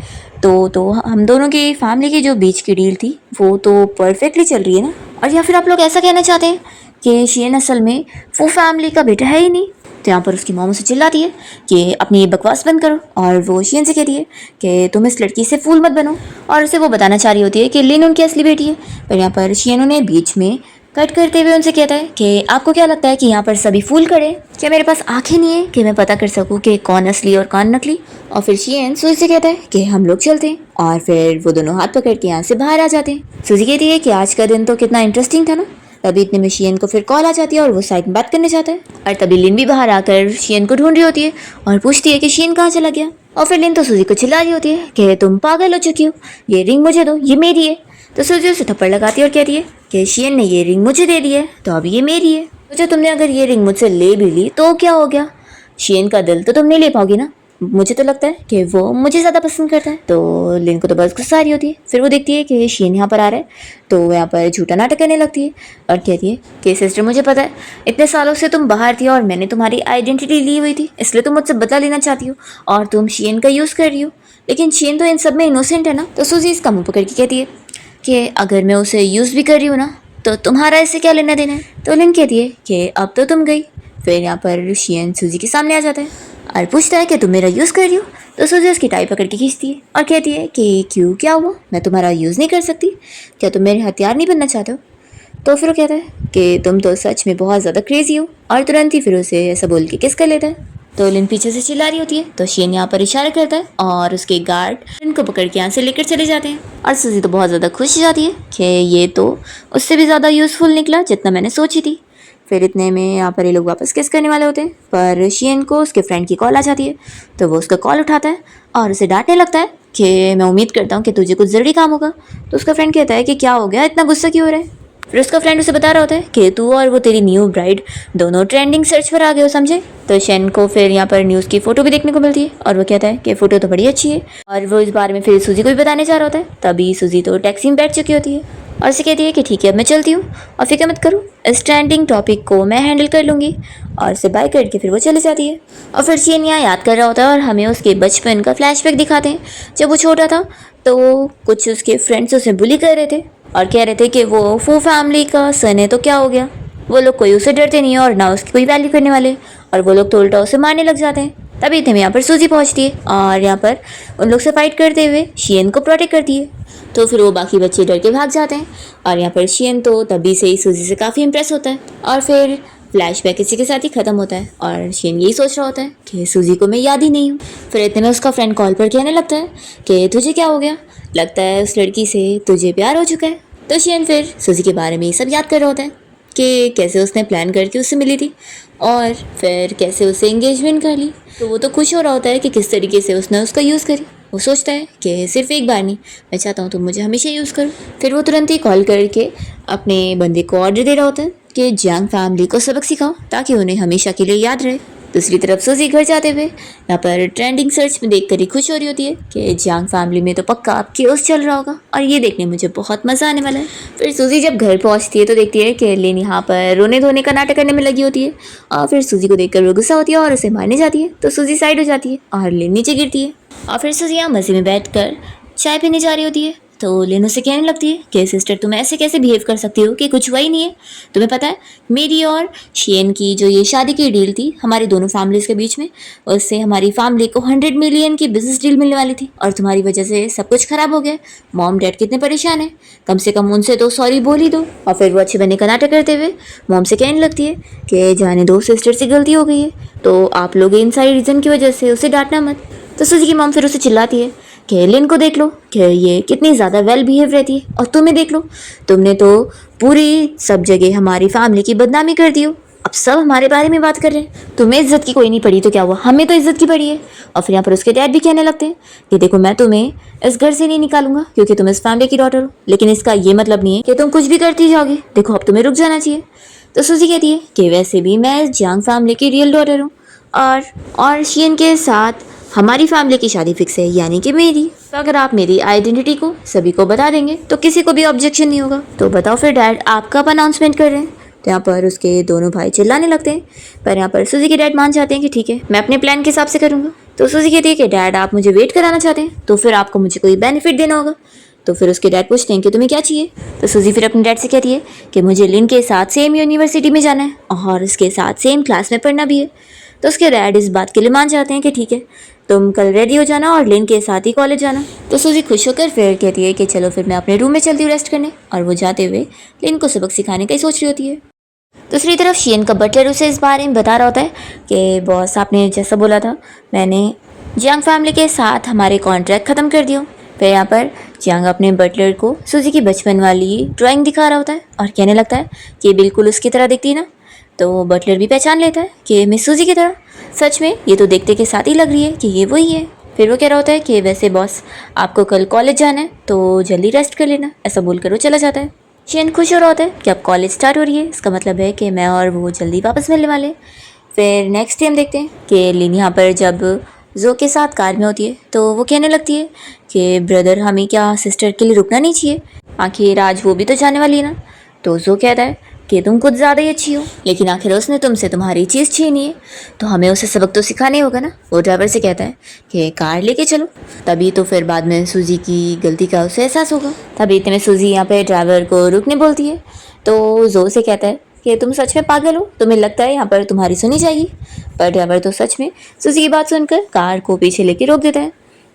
Speaker 1: तो हम दोनों की फैमिली की जो बीच की डील थी वो तो परफेक्टली चल रही है ना। और या फिर आप लोग ऐसा कहना चाहते हैं कि शियन असल में फू फैमिली का बेटा है ही नहीं। तो यहाँ पर उसकी मॉम उसे चिल्लाती है कि अपनी ये बकवास बंद करो और वो शियन से कहती है कि तुम इस लड़की से फूल मत बनो और उसे वो बताना चाह रही होती है कि लिन उनकी असली बेटी है। पर यहाँ पर शियन उन्हें बीच में कट करते हुए उनसे कहता है कि आपको क्या लगता है कि यहाँ पर सभी फूल खड़े, क्या मेरे पास आंखें नहीं है कि मैं पता कर सकूँ कि कौन असली और कौन नकली। और फिर शियन सूजी से कहता है कि हम लोग चलते हैं और फिर वो दोनों हाथ पकड़ के यहाँ से बाहर आ जाते हैं। सूजी कहती है कि आज का दिन तो कितना इंटरेस्टिंग था ना। तभी इतने में शियन को फिर कॉल आ जाती है और वो साइड में बात करने जाता है और तभी लिन भी बाहर आकर शियन को ढूंढ रही होती है और पूछती है कि शियन कहाँ चला गया। और फिर लिन तो सूजी को चिल्ला रही होती है कि तुम पागल हो चुकी हो, ये रिंग मुझे दो, ये मेरी है। तो सूजी उसे थप्पड़ लगाती है और कहती है कि शियन ने ये रिंग मुझे दे दी है तो अब ये मेरी है। तो तुमने अगर ये रिंग मुझसे ले भी ली तो क्या हो गया, शियन का दिल तो तुम नहीं ले पाओगी ना। मुझे तो लगता है कि वो मुझे ज़्यादा पसंद करता है। तो लिन को तो बस गुस्सा आ रही होती है। फिर वो देखती है कि शियन यहाँ पर आ रहा है तो वो यहाँ पर झूठा नाटक करने लगती है और कहती है कि सिस्टर मुझे पता है इतने सालों से तुम बाहर थी और मैंने तुम्हारी आइडेंटिटी ली हुई थी, इसलिए तुम मुझसे बदला लेना चाहती हो और तुम शियन का यूज़ कर रही हो, लेकिन शियन तो इन सब में इनोसेंट है ना। तो सूजी इसका मुँह पकड़ के कहती है कि अगर मैं उसे यूज़ भी कर रही हूँ ना तो तुम्हारा इससे क्या लेना देना है। तो लिन कहती है कि अब तो तुम गई। फिर यहाँ पर शियन सूजी के सामने आ जाता है और पूछता है कि तुम मेरा यूज़ कर रही हो। तो सूजी उसकी टाई पकड़ के खींचती है और कहती है कि क्यों, क्या हुआ, मैं तुम्हारा यूज़ नहीं कर सकती, क्या तुम मेरे हथियार नहीं बनना चाहते हो। तो फिर वो कहता है कि तुम तो सच में बहुत ज़्यादा क्रेजी हो और तुरंत ही फिर उसे ऐसा बोल के किस कर लेता है। तो लिन पीछे से चिल्ला रही होती है तो शियन यहाँ पर इशारा करता है और उसके गार्ड लिन को पकड़ के यहाँ से लेकर चले जाते हैं और सूजी तो बहुत ज़्यादा खुश हो जाती है कि ये तो उससे भी ज़्यादा यूज़फुल निकला जितना मैंने सोची थी। फिर इतने में यहाँ पर ये लोग वापस किस करने वाले होते हैं पर शियन को उसके फ्रेंड की कॉल आ जाती है। तो वो उसका कॉल उठाता है और उसे डांटने लगता है कि मैं उम्मीद करता हूँ कि तुझे कुछ ज़रूरी काम होगा। तो उसका फ्रेंड कहता है कि क्या हो गया, इतना गुस्सा क्यों हो रहा है। फिर उसका फ्रेंड उसे बता रहा होता है कि तू और वो तेरी न्यू ब्राइड दोनों ट्रेंडिंग सर्च पर आ गए हो, समझे। तो शेन को फिर यहाँ पर न्यूज़ की फ़ोटो भी देखने को मिलती है और वो कहता है कि फ़ोटो तो बड़ी अच्छी है, और वो इस बारे में फिर सूजी को भी बताने जा रहा होता है। तभी सूजी तो टैक्सी में बैठ चुकी होती है और उसे कहती है कि ठीक है अब मैं चलती हूँ और फिक्र मत करो, इस ट्रेंडिंग टॉपिक को मैं हैंडल कर लूँगी। और उसे बाय करके फिर वो चली जाती है। और फिर शेन यहाँ याद कर रहा होता है और हमें उसके बचपन का फ्लैशबैक दिखाते हैं। जब वो छोटा था तो कुछ उसके फ्रेंड्स उसे बुली कर रहे थे और कह रहे थे कि वो फू फैमिली का सन है तो क्या हो गया, वो लोग कोई उसे डरते नहीं है और ना उसकी कोई वैल्यू करने वाले, और वो लोग तो उल्टा उसे मारने लग जाते हैं। तभी इतने में यहाँ पर सूजी पहुँचती है और यहाँ पर उन लोग से फाइट करते हुए शियन को प्रोटेक्ट करती है। तो फिर वो बाकी बच्चे डर के भाग जाते हैं और यहाँ पर शियन तो तभी से ही सूजी से काफ़ी इंप्रेस होता है। और फिर फ्लैशबैक इसी के साथ ही ख़त्म होता है और शियन यही सोच रहा होता है कि सूजी को मैं याद ही नहीं हूँ। फिर इतने में उसका फ्रेंड कॉल पर कहने लगता है कि तुझे क्या हो गया, लगता है उस लड़की से तुझे प्यार हो चुका है। तो शियन फिर सूजी के बारे में ये सब याद कर रहा होता है कि कैसे उसने प्लान करके उससे मिली थी और फिर कैसे उसे एंगेजमेंट कर ली। तो वो तो खुश हो रहा होता है कि किस तरीके से उसने उसका यूज़ करी। वो सोचता है कि सिर्फ एक बार नहीं, मैं चाहता हूँ तुम मुझे हमेशा यूज़ करो। फिर वो तुरंत ही कॉल करके अपने बंदे को ऑर्डर दे रहा होता है कि जियांग फैमिली को सबक सिखाओ ताकि उन्हें हमेशा के लिए याद रहे। दूसरी तरफ सूजी घर जाते हुए यहाँ पर ट्रेंडिंग सर्च में देखकर ही खुश हो रही होती है कि जियांग फैमिली में तो पक्का अब केओस चल रहा होगा और ये देखने मुझे बहुत मज़ा आने वाला है। फिर सूजी जब घर पहुँचती है तो देखती है कि लिन यहाँ पर रोने धोने का नाटक करने में लगी होती है और फिर सूजी को देखकर वो गुस्सा होती है और उसे मारने जाती है। तो सूजी साइड हो जाती है और लिन नीचे गिरती है और फिर सूजी यहाँ मज़े में बैठकर चाय पीने जा रही होती है। तो लिन उसे कहने लगती है कि सिस्टर तुम ऐसे कैसे बिहेव कर सकती हो कि कुछ हुआ ही नहीं है। तुम्हें पता है मेरी और शियन की जो ये शादी की डील थी हमारी दोनों फैमिलीज़ के बीच में, उससे हमारी फैमिली को 100 मिलियन की बिजनेस डील मिलने वाली थी और तुम्हारी वजह से सब कुछ ख़राब हो गया। मॉम डैड कितने परेशान है, कम से कम उनसे तो सॉरी बोल ही दो। और फिर वो अच्छे बनने का नाटक करते हुए मॉम से कहने लगती है कि जाने दो, सिस्टर से गलती हो गई है तो आप लोग इन सारी रीज़न की वजह से उसे डांटना मत। तो सूजी की मॉम फिर उसे चिल्लाती है कि लिन को देख लो कि ये कितनी ज़्यादा वेल बिहेव रहती है और तुम्हें देख लो, तुमने तो पूरी सब जगह हमारी फैमिली की बदनामी कर दी हो, अब सब हमारे बारे में बात कर रहे हैं। तुम्हें इज्जत की कोई नहीं पड़ी तो क्या हुआ, हमें तो इज्जत की पड़ी है। और फिर यहाँ पर उसके डैड भी कहने लगते हैं कि देखो मैं तुम्हें इस घर से नहीं निकालूंगा क्योंकि तुम इस फैमिली की डॉटर हो, लेकिन इसका ये मतलब नहीं है कि तुम कुछ भी करती जाओगी, देखो अब तुम्हें रुक जाना चाहिए। तो सूजी कहती है कि वैसे भी मैं जियांग फैमिली की रियल डॉटर हूँ और शियन के साथ हमारी फैमिली की शादी फिक्स है, यानी कि मेरी। तो अगर आप मेरी आइडेंटिटी को सभी को बता देंगे तो किसी को भी ऑब्जेक्शन नहीं होगा। तो बताओ फिर डैड आप कब अनाउंसमेंट कर रहे हैं। तो यहाँ पर उसके दोनों भाई चिल्लाने लगते हैं, पर यहाँ पर सूजी के डैड मान जाते हैं कि ठीक है मैं अपने प्लान के हिसाब से करूँगा। तो सूजी कहती है कि डैड आप मुझे वेट कराना चाहते हैं तो फिर आपको मुझे कोई बेनिफिट देना होगा। तो फिर उसके डैड पूछते हैं कि तुम्हें क्या चाहिए। तो सूजी फिर अपने डैड से कहती है कि मुझे लिन के साथ सेम यूनिवर्सिटी में जाना है और उसके साथ सेम क्लास में पढ़ना भी है। तो उसके डैड इस बात के लिए मान जाते हैं कि ठीक है तुम कल रेडी हो जाना और लिन के साथ ही कॉलेज जाना। तो सूजी खुश होकर फिर कहती है कि चलो फिर मैं अपने रूम में चलती हूँ रेस्ट करने, और वो जाते हुए लिन को सबक सिखाने का ही सोच रही होती है। दूसरी तरफ शियन का बटलर उसे इस बारे में बता रहा होता है कि बॉस आपने जैसा बोला था मैंने जियांग फैमिली के साथ हमारे कॉन्ट्रैक्ट ख़त्म कर दिया। फिर यहाँ पर जियांग अपने बटलर को सूजी की बचपन वाली ड्राइंग दिखा रहा होता है और कहने लगता है कि बिल्कुल उसकी तरह दिखती है ना। तो बटलर भी पहचान लेता है कि मिस सूजी की तरह, सच में ये तो देखते के साथ ही लग रही है कि ये वही है। फिर वो कह रहा होता है कि वैसे बॉस आपको कल कॉलेज जाना है तो जल्दी रेस्ट कर लेना, ऐसा बोलकर वो चला जाता है। शियन खुश हो रहा होता है कि अब कॉलेज स्टार्ट हो रही है, इसका मतलब है कि मैं और वो जल्दी वापस मिलने वाले। फिर नेक्स्ट टाइम देखते हैं कि लिन यहाँ पर जब जो के साथ कार में होती है तो वो कहने लगती है कि ब्रदर हमें क्या सिस्टर के लिए रुकना नहीं चाहिए, आखिर आज वो भी तो जाने वाली है ना। तो जो कहता है कि तुम खुद ज़्यादा ही अच्छी हो, लेकिन आखिर उसने तुमसे तुम्हारी चीज़ छीनी है तो हमें उसे सबक तो सिखाने होगा ना। वो ड्राइवर से कहता है कि कार लेके चलो, तभी तो फिर बाद में सूजी की गलती का उसे एहसास होगा। तभी इतने में सूजी यहाँ पे ड्राइवर को रुकने बोलती है तो जो से कहता है कि तुम सच में पागल हो, तुम्हें लगता है यहाँ पर तुम्हारी सुनी जाएगी। पर ड्राइवर तो सच में सूजी की बात सुनकर कार को पीछे लेके रोक देता है।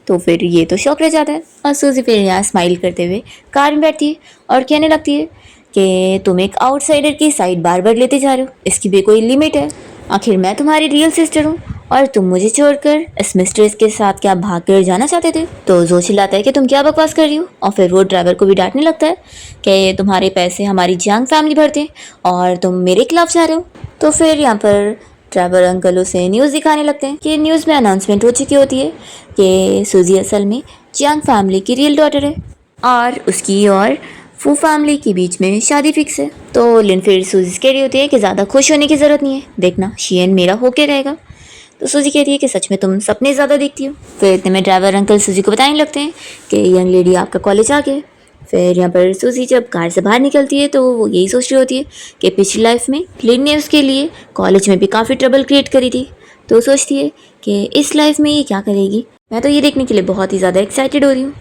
Speaker 1: तो फिर ये तो शौक रह जाता है और सूजी फिर यहाँ स्माइल करते हुए कार में बैठती है और कहने लगती है कि तुम एक आउटसाइडर की साइड बार बार लेते जा रहे हो, इसकी भी कोई लिमिट है। आखिर मैं तुम्हारी रियल सिस्टर हूँ और तुम मुझे छोड़कर इस मिस्ट्रेस के साथ क्या भाग कर जाना चाहते थे। तो जो चिल्लाता है कि तुम क्या बकवास कर रही हो और फिर वो ड्राइवर को भी डांटने लगता है कि तुम्हारे पैसे हमारी जियांग फैमिली भरते हैं और तुम मेरे खिलाफ जा रहे हो। तो फिर यहाँ पर ड्राइवर अंकल उसे न्यूज़ दिखाने लगते हैं कि न्यूज़ में अनाउंसमेंट हो चुकी होती है कि सूजी असल में जियांग फैमिली की रियल डॉटर है और उसकी और फू फैमिली के बीच में शादी फिक्स है। तो लिन फिर सूजी से कह रही होती है कि ज़्यादा खुश होने की ज़रूरत नहीं है, देखना शियन मेरा होके रहेगा। तो सूजी कहती है कि सच में तुम सपने ज़्यादा देखती हो। फिर इतने में ड्राइवर अंकल सूजी को बताने लगते हैं कि यंग लेडी आपका कॉलेज आ गया है। फिर यहाँ पर सूजी जब कार से बाहर निकलती है तो वो यही सोच रही होती है कि पिछली लाइफ में लिन ने उसके लिए कॉलेज में भी काफ़ी ट्रबल क्रिएट करी थी। तो सोचती है कि इस लाइफ में ये क्या करेगी। मैं तो ये देखने के लिए बहुत ही ज़्यादा एक्साइटेड हो रही हूँ।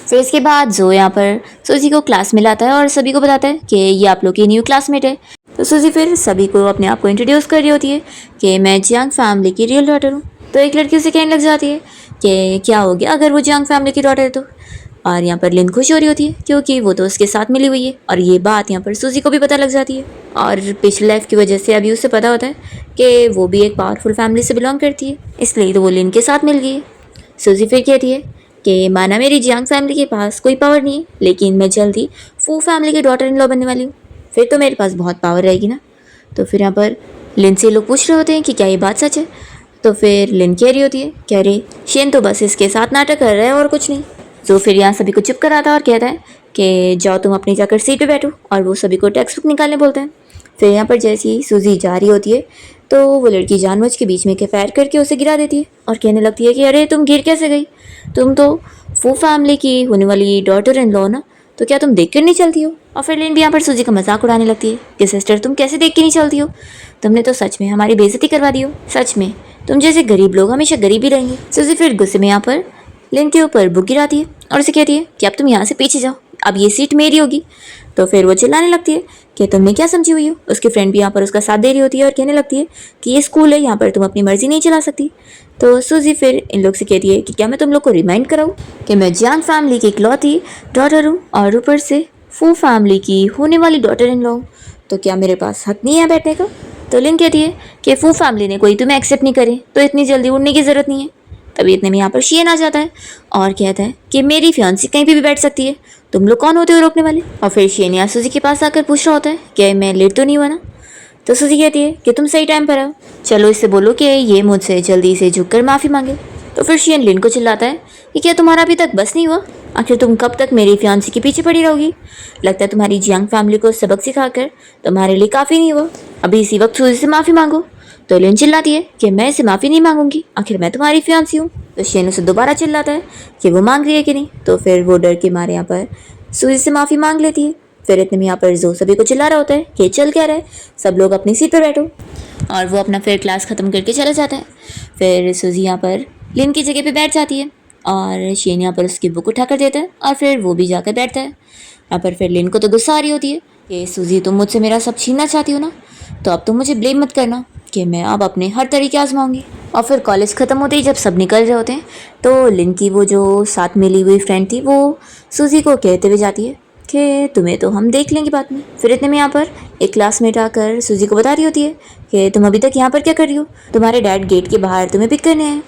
Speaker 1: फिर इसके बाद जो यहाँ पर सूजी को क्लास में लाता है और सभी को बताता है कि ये आप लोग की न्यू क्लासमेट है। तो सूजी फिर सभी को अपने आप को इंट्रोड्यूस कर रही होती है कि मैं जियांग फैमिली की रियल डॉटर हूँ। तो एक लड़की उसे कहने लग जाती है कि क्या हो गया अगर वो जियांग फैमिली की डॉटर है तो। और यहाँ पर लिन खुश हो रही होती है क्योंकि वो तो उसके साथ मिली हुई है और ये बात यहाँ पर सूजी को भी पता लग जाती है। और पिछली लाइफ की वजह से अभी उसे पता होता है कि वो भी एक पावरफुल फैमिली से बिलोंग करती है, इसलिए तो वो लिन के साथ मिल गई है। सूजी फिर कहती है कि माना मेरी जियांग फैमिली के पास कोई पावर नहीं है, लेकिन मैं जल्दी फू फैमिली की डॉटर इन लॉ बनने वाली हूँ, फिर तो मेरे पास बहुत पावर रहेगी ना। तो फिर यहाँ पर लिन से लोग पूछ रहे होते हैं कि क्या ये बात सच है। तो फिर लिन कह रही होती है कह रही शेन तो बस इसके साथ नाटक कर रहा है और कुछ नहीं। तो फिर यहाँ सभी को चुप कराता है और कहता है कि जाओ तुम अपनी जाकर सीट पे बैठो, और वो सभी को टेक्स्ट बुक निकालने बोलते हैं। फिर यहाँ पर जैसे ही सूजी जा रही होती है तो वो लड़की जानबूझ के बीच में के फायर करके उसे गिरा देती है और कहने लगती है कि अरे तुम गिर कैसे गई, तुम तो फू फैमिली की होने वाली डॉटर इन लॉ ना, तो क्या तुम देख कर नहीं चलती हो। और फिर लिन भी यहाँ पर सूजी का मजाक उड़ाने लगती है कि सिस्टर तुम कैसे देख के नहीं चलती हो, तुमने तो सच में हमारी बेइज्जती करवा दी हो, सच में तुम जैसे गरीब लोग हमेशा गरीब ही रहेंगे। सूजी फिर गुस्से में यहाँ पर लिन के ऊपर बुक गिराती है और उसे कहती है कि अब तुम यहाँ से पीछे जाओ, अब ये सीट मेरी होगी। तो फिर वो चिल्लाने लगती है कि तुमने क्या समझी हुई हो। उसकी फ्रेंड भी यहाँ पर उसका साथ दे रही होती है और कहने लगती है कि ये स्कूल है, यहाँ पर तुम अपनी मर्जी नहीं चला सकती। तो सूजी फिर इन लोग से कहती है कि क्या मैं तुम लोग को रिमाइंड कराऊँ कि मैं जियांग फैमिली की इकलौती डॉटर हूँ और ऊपर से फू फैमिली की होने वाली डॉटर इन लॉ, तो क्या मेरे पास हक नहीं है बैठने का। तो लिन कहती है कि फू फैमिली ने कोई तुम्हें एक्सेप्ट नहीं करे तो इतनी जल्दी उड़ने की ज़रूरत नहीं है। तभी इतने में यहाँ पर शियन आ जाता है और कहता है कि मेरी फियांसी कहीं पे भी बैठ सकती है, तुम लोग कौन होते हो रोकने वाले। और फिर शियन यहाँ सूजी के पास आकर पूछ रहा होता है कि मैं लेट तो नहीं हुआ ना। तो सूजी कहती है कि तुम सही टाइम पर आओ, चलो इससे बोलो कि ये मुझसे जल्दी से झुककर माफ़ी मांगे। तो फिर शियन लिन को चिल्लाता है कि क्या तुम्हारा अभी तक बस नहीं हुआ, आखिर तुम कब तक मेरी फियांसी के पीछे पड़ी रहोगी। लगता है तुम्हारी जियांग फैमिली को सबक सिखाकर तुम्हारे लिए काफ़ी नहीं हुआ, अभी इसी वक्त सूजी से माफ़ी मांगो। तो लिन चिल्लाती है कि मैं इसे माफ़ी नहीं मांगूंगी, आखिर मैं तुम्हारी फियांसी हूँ। तो शियन उसे दोबारा चिल्लाता है कि वो मांग रही है कि नहीं। तो फिर वो डर के मारे यहाँ पर सूजी से माफ़ी मांग लेती है। फिर इतने में यहाँ पर जो सभी को चिल्ला रहा होता है कि चल क्या रहा है, सब लोग अपनी सीट पर बैठो, और वो अपना फिर क्लास ख़त्म करके चला जाता है। फिर सूजी यहाँ पर लिन की जगह पे बैठ जाती है और शियन यहाँ पर उसकी बुक उठा कर देता है और फिर वो भी जाकर बैठता है। यहाँ पर फिर लिन को तो गुस्सा आ रही होती है कि सूजी तुम मुझसे मेरा सब छीनना चाहती हो ना, तो अब तुम मुझे ब्लेम मत करना कि मैं अब अपने हर तरीके आजमाऊंगी। और फिर कॉलेज ख़त्म होते ही जब सब निकल रहे होते हैं तो लिन की वो जो साथ मिली हुई फ्रेंड थी वो सूजी को कहते हुए जाती है कि तुम्हें तो हम देख लेंगे बाद में। फिर इतने में यहाँ पर एक क्लासमेट आकर सूजी को बता रही होती है कि तुम अभी तक यहाँ पर क्या कर रही हो, तुम्हारे डैड गेट के बाहर तुम्हें पिक करने आए।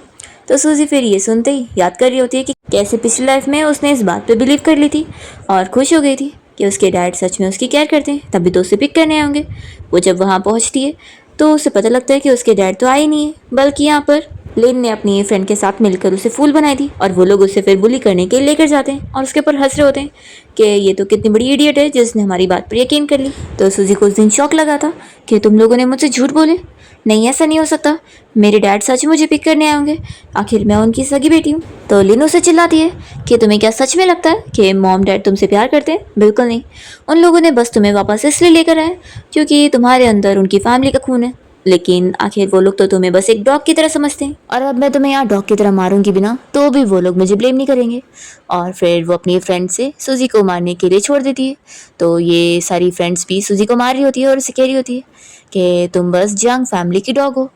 Speaker 1: तो सूजी फिर ये सुनते ही याद कर रही होती है कि कैसे पिछली लाइफ में उसने इस बात पे बिलीव कर ली थी और खुश हो गई थी कि उसके डैड सच में उसकी केयर करते हैं, तभी तो उसे पिक करने आए होंगे। वो जब वहाँ पहुँचती है तो उसे पता लगता है कि उसके डैड तो आए नहीं है, बल्कि यहाँ पर लिन ने अपनी फ्रेंड के साथ मिलकर उसे फूल बनाई थी और वो लोग उसे फिर बुली करने के लिए लेकर जाते हैं और उसके ऊपर हंस रहे होते हैं कि ये तो कितनी बड़ी इडियट है जिसने हमारी बात पर यकीन कर ली। तो सूजी को उस दिन शौक लगा था कि तुम लोगों ने मुझसे झूठ बोले, नहीं ऐसा नहीं हो सकता, मेरे डैड सच मुझे पिक करने आए होंगे, आखिर मैं उनकी सगी बेटी हूँ। तो लिन उसे चिल्लाती है कि तुम्हें क्या सच में लगता है कि मॉम डैड तुमसे प्यार करते हैं, बिल्कुल नहीं, उन लोगों ने बस तुम्हें वापस इसलिए लेकर आए क्योंकि तुम्हारे अंदर उनकी फैमिली का खून है, लेकिन आखिर वो लोग तो तुम्हें बस एक डॉग की तरह समझते हैं, और अब मैं तुम्हें यहाँ डॉग की तरह मारूंगी बिना तो भी वो लोग मुझे ब्लेम नहीं करेंगे। और फिर वो अपनी फ्रेंड से सूजी को मारने के लिए छोड़ देती है। तो ये सारी फ्रेंड्स भी सूजी को मार रही होती है और उसे कह रही होती है कि तुम बस जियांग फैमिली की डॉग हो।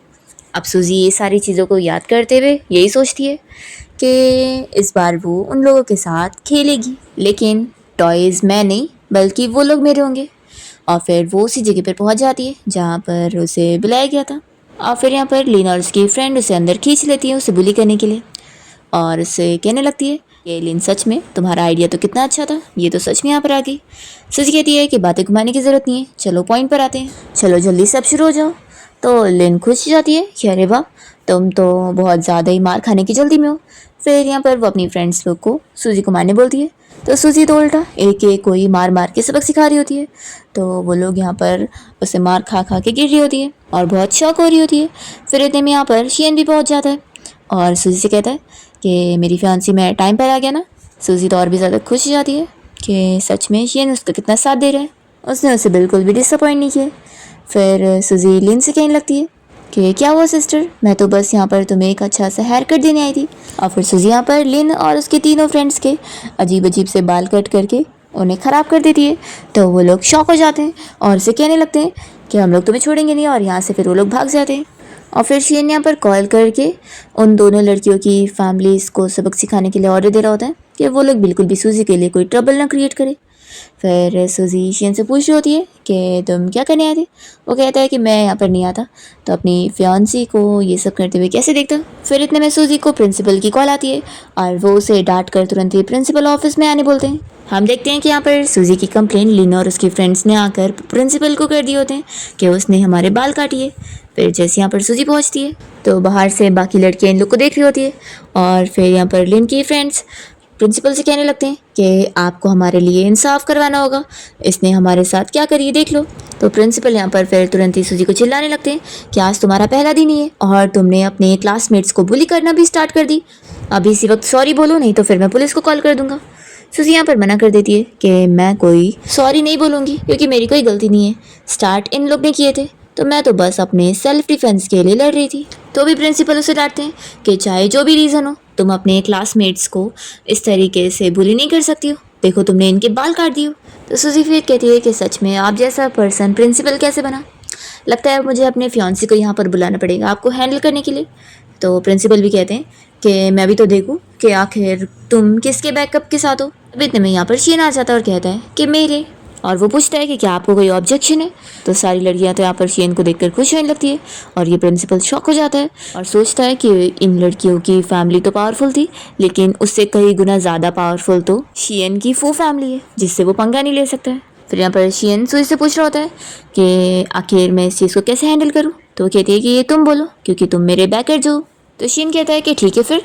Speaker 1: अब सूजी ये सारी चीज़ों को याद करते हुए यही सोचती है कि इस बार वो उन लोगों के साथ खेलेगी, लेकिन टॉयज़ मैं नहीं बल्कि वो लोग मेरे होंगे। और फिर वो उसी जगह पर पहुंच जाती है जहाँ पर उसे बुलाया गया था। और फिर यहाँ पर लिन और उसकी फ्रेंड उसे अंदर खींच लेती है उसे बुली करने के लिए और उससे कहने लगती है कि लिन सच में तुम्हारा आइडिया तो कितना अच्छा था, ये तो सच में यहाँ पर आ गई। सूजी कहती है कि बातें घुमाने की ज़रूरत नहीं है, चलो पॉइंट पर आते हैं, चलो जल्दी से अब शुरू हो जाओ। तो लिन खुश जाती है कि अरे वाह तुम तो बहुत ज़्यादा ही मार खाने की जल्दी में हो। फिर यहाँ पर वो अपनी फ्रेंड्स लोग को सूजी को मारने बोलती है तो सूजी तो उल्टा एक एक कोई मार मार के सबक सिखा रही होती है। तो वो लोग यहाँ पर उसे मार खा खा के गिर रही होती है और बहुत शौक हो रही होती है। फिर इतने में यहाँ पर शियन भी पहुँच जाता है और सूजी से कहता है कि मेरी फियांसी में टाइम पर आ गया ना। सूजी तो और भी ज़्यादा खुश हो जाती है कि सच में शियन उसका कितना साथ दे रहा है, उसने उसे बिल्कुल भी डिसअपॉइंट नहीं किया। फिर सूजी लिन से कहने लगती है कि क्या हुआ सिस्टर, मैं तो बस यहाँ पर तुम्हें एक अच्छा सा हेयर कट देने आई थी। और फिर सूजी यहाँ पर लिन और उसके तीनों फ्रेंड्स के अजीब अजीब से बाल कट करके उन्हें ख़राब कर देती है। तो वो लोग शॉक हो जाते हैं और उसे कहने लगते हैं कि हम लोग तुम्हें छोड़ेंगे नहीं, और यहाँ से फिर वो लोग भाग जाते हैं। और फिर शियन यहाँ पर कॉल करके उन दोनों लड़कियों की फैमिलीज़ को सबक सिखाने के लिए ऑर्डर दे रहा होता है कि वो लोग बिल्कुल भी सूजी के लिए कोई ट्रबल ना क्रिएट करे। फिर सूजी शियन से पूछ रही होती है कि तुम क्या करने आए थे। वो कहता है कि मैं यहाँ पर नहीं आता तो अपनी फियांसी को ये सब करते हुए कैसे देखता। फिर इतने में सूजी को प्रिंसिपल की कॉल आती है और वो उसे डांट कर तुरंत ही प्रिंसिपल ऑफिस में आने बोलते हैं। हम देखते हैं कि यहाँ पर सूजी की कंप्लेन लिन और उसकी फ्रेंड्स ने आकर प्रिंसिपल को कर दिए होते हैं कि उसने हमारे बाल काटिए। फिर जैसे यहाँ पर सूजी पहुँचती है तो बाहर से बाकी लड़कियाँ इन लोग को देख रही होती है और फिर यहाँ पर लिन की फ्रेंड्स प्रिंसिपल से कहने लगते हैं कि आपको हमारे लिए इंसाफ करवाना होगा, इसने हमारे साथ क्या करी देख लो। तो प्रिंसिपल यहाँ पर फिर तुरंत ही सूजी को चिल्लाने लगते हैं कि आज तुम्हारा पहला दिन ही है और तुमने अपने क्लासमेट्स को बुली करना भी स्टार्ट कर दी। अभी इसी वक्त सॉरी बोलो, नहीं तो फिर मैं पुलिस को कॉल कर दूंगा। सूजी यहाँ पर मना कर देती है कि मैं कोई सॉरी नहीं बोलूँगी क्योंकि मेरी कोई गलती नहीं है, स्टार्ट इन लोग ने किए थे तो मैं तो बस अपने सेल्फ डिफेंस के लिए लड़ रही थी। तो भी प्रिंसिपल उसे डांटते हैं कि चाहे जो भी रीज़न हो तुम अपने क्लासमेट्स को इस तरीके से बुली नहीं कर सकती हो, देखो तुमने इनके बाल काट दिए हो। तो सूजी फिर कहती है कि सच में आप जैसा पर्सन प्रिंसिपल कैसे बना, लगता है मुझे अपने फियांसी को यहाँ पर बुलाना पड़ेगा आपको हैंडल करने के लिए। तो प्रिंसिपल भी कहते हैं कि मैं भी तो देखूँ कि आखिर तुम किसके बैकअप के साथ हो। अब इतने में यहाँ पर शियन आ जाता है और कहता है कि मेरे, और वो पूछता है कि क्या आपको कोई ऑब्जेक्शन है। तो सारी लड़कियां तो यहाँ पर शियन को देखकर खुश होने लगती है और ये प्रिंसिपल शॉक हो जाता है और सोचता है कि इन लड़कियों की फैमिली तो पावरफुल थी लेकिन उससे कई गुना ज़्यादा पावरफुल तो शियन की फू फैमिली है जिससे वो पंगा नहीं ले सकता है। फिर यहाँ पर शियन सूजी से पूछ रहा होता है कि आखिर मैं इस चीज़ को कैसे हैंडल करूँ। तो वो कहती है कि ये तुम बोलो क्योंकि तुम मेरे बैकर जो। तो शियन कहता है कि ठीक है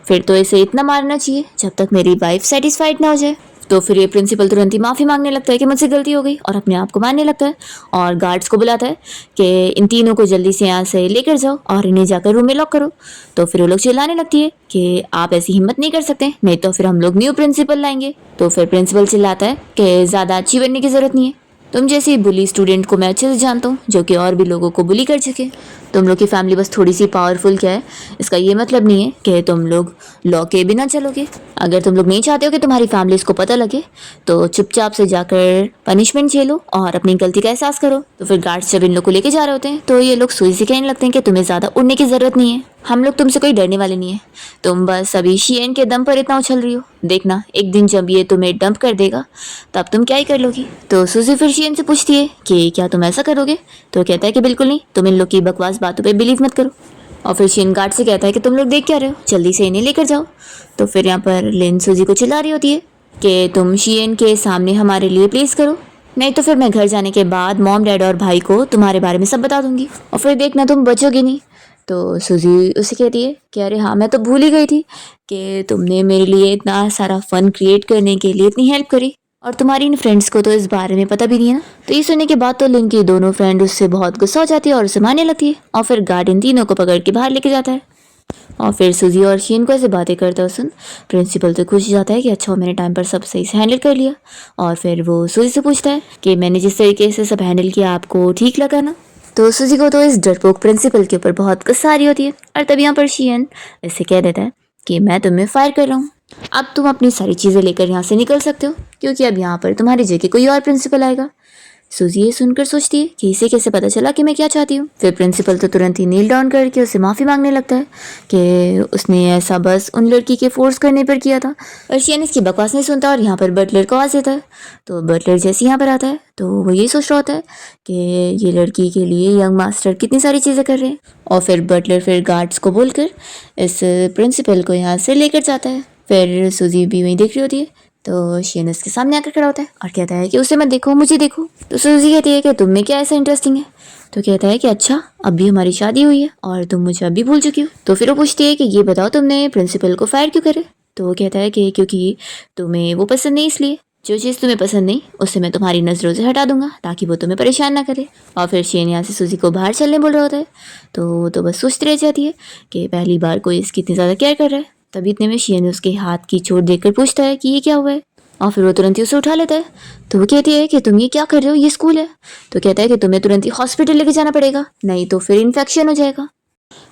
Speaker 1: फिर तो इसे इतना मारना चाहिए जब तक मेरी वाइफ सेटिस्फाइड ना हो जाए। तो फिर ये प्रिंसिपल तुरंत ही माफ़ी मांगने लगता है कि मुझसे गलती हो गई और अपने आप को मारने लगता है और गार्ड्स को बुलाता है कि इन तीनों को जल्दी से यहाँ से लेकर जाओ और इन्हें जाकर रूम में लॉक करो। तो फिर वो लोग चिल्लाने लगती है कि आप ऐसी हिम्मत नहीं कर सकते, नहीं तो फिर हम लोग न्यू प्रिंसिपल लाएंगे। तो फिर प्रिंसिपल चिल्लाता है कि ज़्यादा अच्छी बनने की ज़रूरत नहीं है, तुम जैसी बुली स्टूडेंट को मैं अच्छे से जानता हूँ जो कि और भी लोगों को बुली कर सके। तुम लोग की फैमिली बस थोड़ी सी पावरफुल क्या है, इसका ये मतलब नहीं है कि तुम लोग लॉ के बिना चलोगे। अगर तुम लोग नहीं चाहते हो कि तुम्हारी फैमिली इसको पता लगे तो चुपचाप से जाकर पनिशमेंट झेलो और अपनी गलती का एहसास करो। तो फिर गार्ड्स जब इन लोग को लेके जा रहे होते हैं तो ये लोग सूजी से कहने लगते हैं कि तुम्हें ज़्यादा उड़ने की ज़रूरत नहीं है, हम लोग तुमसे कोई डरने वाले नहीं है, तुम बस अभी शियन के दम पर इतना उछल रही हो, देखना एक दिन जब ये तुम्हें डंप कर देगा तब तुम क्या ही कर लोगी। तो सूजी फिर शियन से पूछती है कि क्या तुम ऐसा करोगे। तो कहता है कि बिल्कुल नहीं, तुम इन लोग की बकवास बातों पे बिलीव मत करो। और फिर शियन गार्ड से कहता है कि तुम लोग देख क्या रहे हो, जल्दी से इन्हें लेकर जाओ। तो फिर यहाँ पर लिन सूजी को चिल्ला रही होती है कि तुम शियन के सामने हमारे लिए प्लीज़ करो, नहीं तो फिर मैं घर जाने के बाद मॉम डैड और भाई को तुम्हारे बारे में सब बता दूंगी और फिर देखना तुम बचोगे नहीं। तो सूजी उसे कहती है कि अरे हाँ मैं तो भूल ही गई थी कि तुमने मेरे लिए इतना सारा फन क्रिएट करने के लिए इतनी हेल्प करी और तुम्हारी इन फ्रेंड्स को तो इस बारे में पता भी नहीं है ना। तो ये सुनने के बाद तो लिन की दोनों फ्रेंड उससे बहुत गुस्सा हो जाती है और उसे मारने लगती है और फिर गार्ड इन तीनों को पकड़ के बाहर लेके जाता है। और फिर सूजी और शियन को ऐसे बातें करता है सुन प्रिंसिपल तो खुश जाता है कि अच्छा मैंने टाइम पर सब सही से हैंडल कर लिया। और फिर वो सूजी से पूछता है कि मैंने जिस तरीके से सब हैंडल किया आपको ठीक लगा ना। तो सूजी को तो इस डरपोक प्रिंसिपल के ऊपर बहुत गुस्सा आ रही होती है और तब यहाँ पर शियन इसे कह देता है कि मैं तुम्हें फायर कर रहा हूँ, अब तुम अपनी सारी चीज़ें लेकर यहाँ से निकल सकते हो क्योंकि अब यहाँ पर तुम्हारी जगह कोई और प्रिंसिपल आएगा। सूजी ये सुनकर सोचती है कि इसे कैसे पता चला कि मैं क्या चाहती हूँ। फिर प्रिंसिपल तो तुरंत ही नील डाउन करके उसे माफ़ी मांगने लगता है कि उसने ऐसा बस उन लड़की के फोर्स करने पर किया था। और शियन इसकी बकवास नहीं सुनता और यहाँ पर बटलर को आवाज़ देता है। तो बटलर जैसे यहाँ पर आता है तो वो यही सोच रहा होता है कि ये लड़की के लिए यंग मास्टर कितनी सारी चीज़ें कर रहे हैं। और फिर बटलर फिर गार्ड्स को बोलकर इस प्रिंसिपल को यहाँ से लेकर जाता है। फिर सूजी भी वहीं देख रही होती है तो शियन उसके सामने आकर खड़ा होता है और कहता है कि उसे मत देखो मुझे देखो। तो सूजी कहती है कि तुम में क्या ऐसा इंटरेस्टिंग है। तो कहता है कि अच्छा अभी हमारी शादी हुई है और तुम मुझे अभी भूल चुकी हो। तो फिर वो पूछती है कि ये बताओ तुमने प्रिंसिपल को फायर क्यों करे। तो वो कहता है कि क्योंकि तुम्हें वो पसंद नहीं, इसलिए जो चीज़ तुम्हें पसंद नहीं उससे मैं तुम्हारी नज़रों से हटा दूंगा ताकि वो तुम्हें परेशान ना करे। और फिर शेन यहाँ से सूजी को बाहर चलने बोल रहा होता है, तो वो तो बस सोचती रह जाती है कि पहली बार कोई इसकी इतनी ज़्यादा केयर कर रहा है। तभी इतने में शेन उसके हाथ की चोट देखकर पूछता है कि ये क्या हुआ है, और फिर वो तुरंत ही उसे उठा लेता है। तो वो कहती है कि तुम ये क्या कर रहे हो, ये स्कूल है। तो कहता है कि तुम्हें तुरंत ही हॉस्पिटल लेके जाना पड़ेगा, नहीं तो फिर इन्फेक्शन हो जाएगा।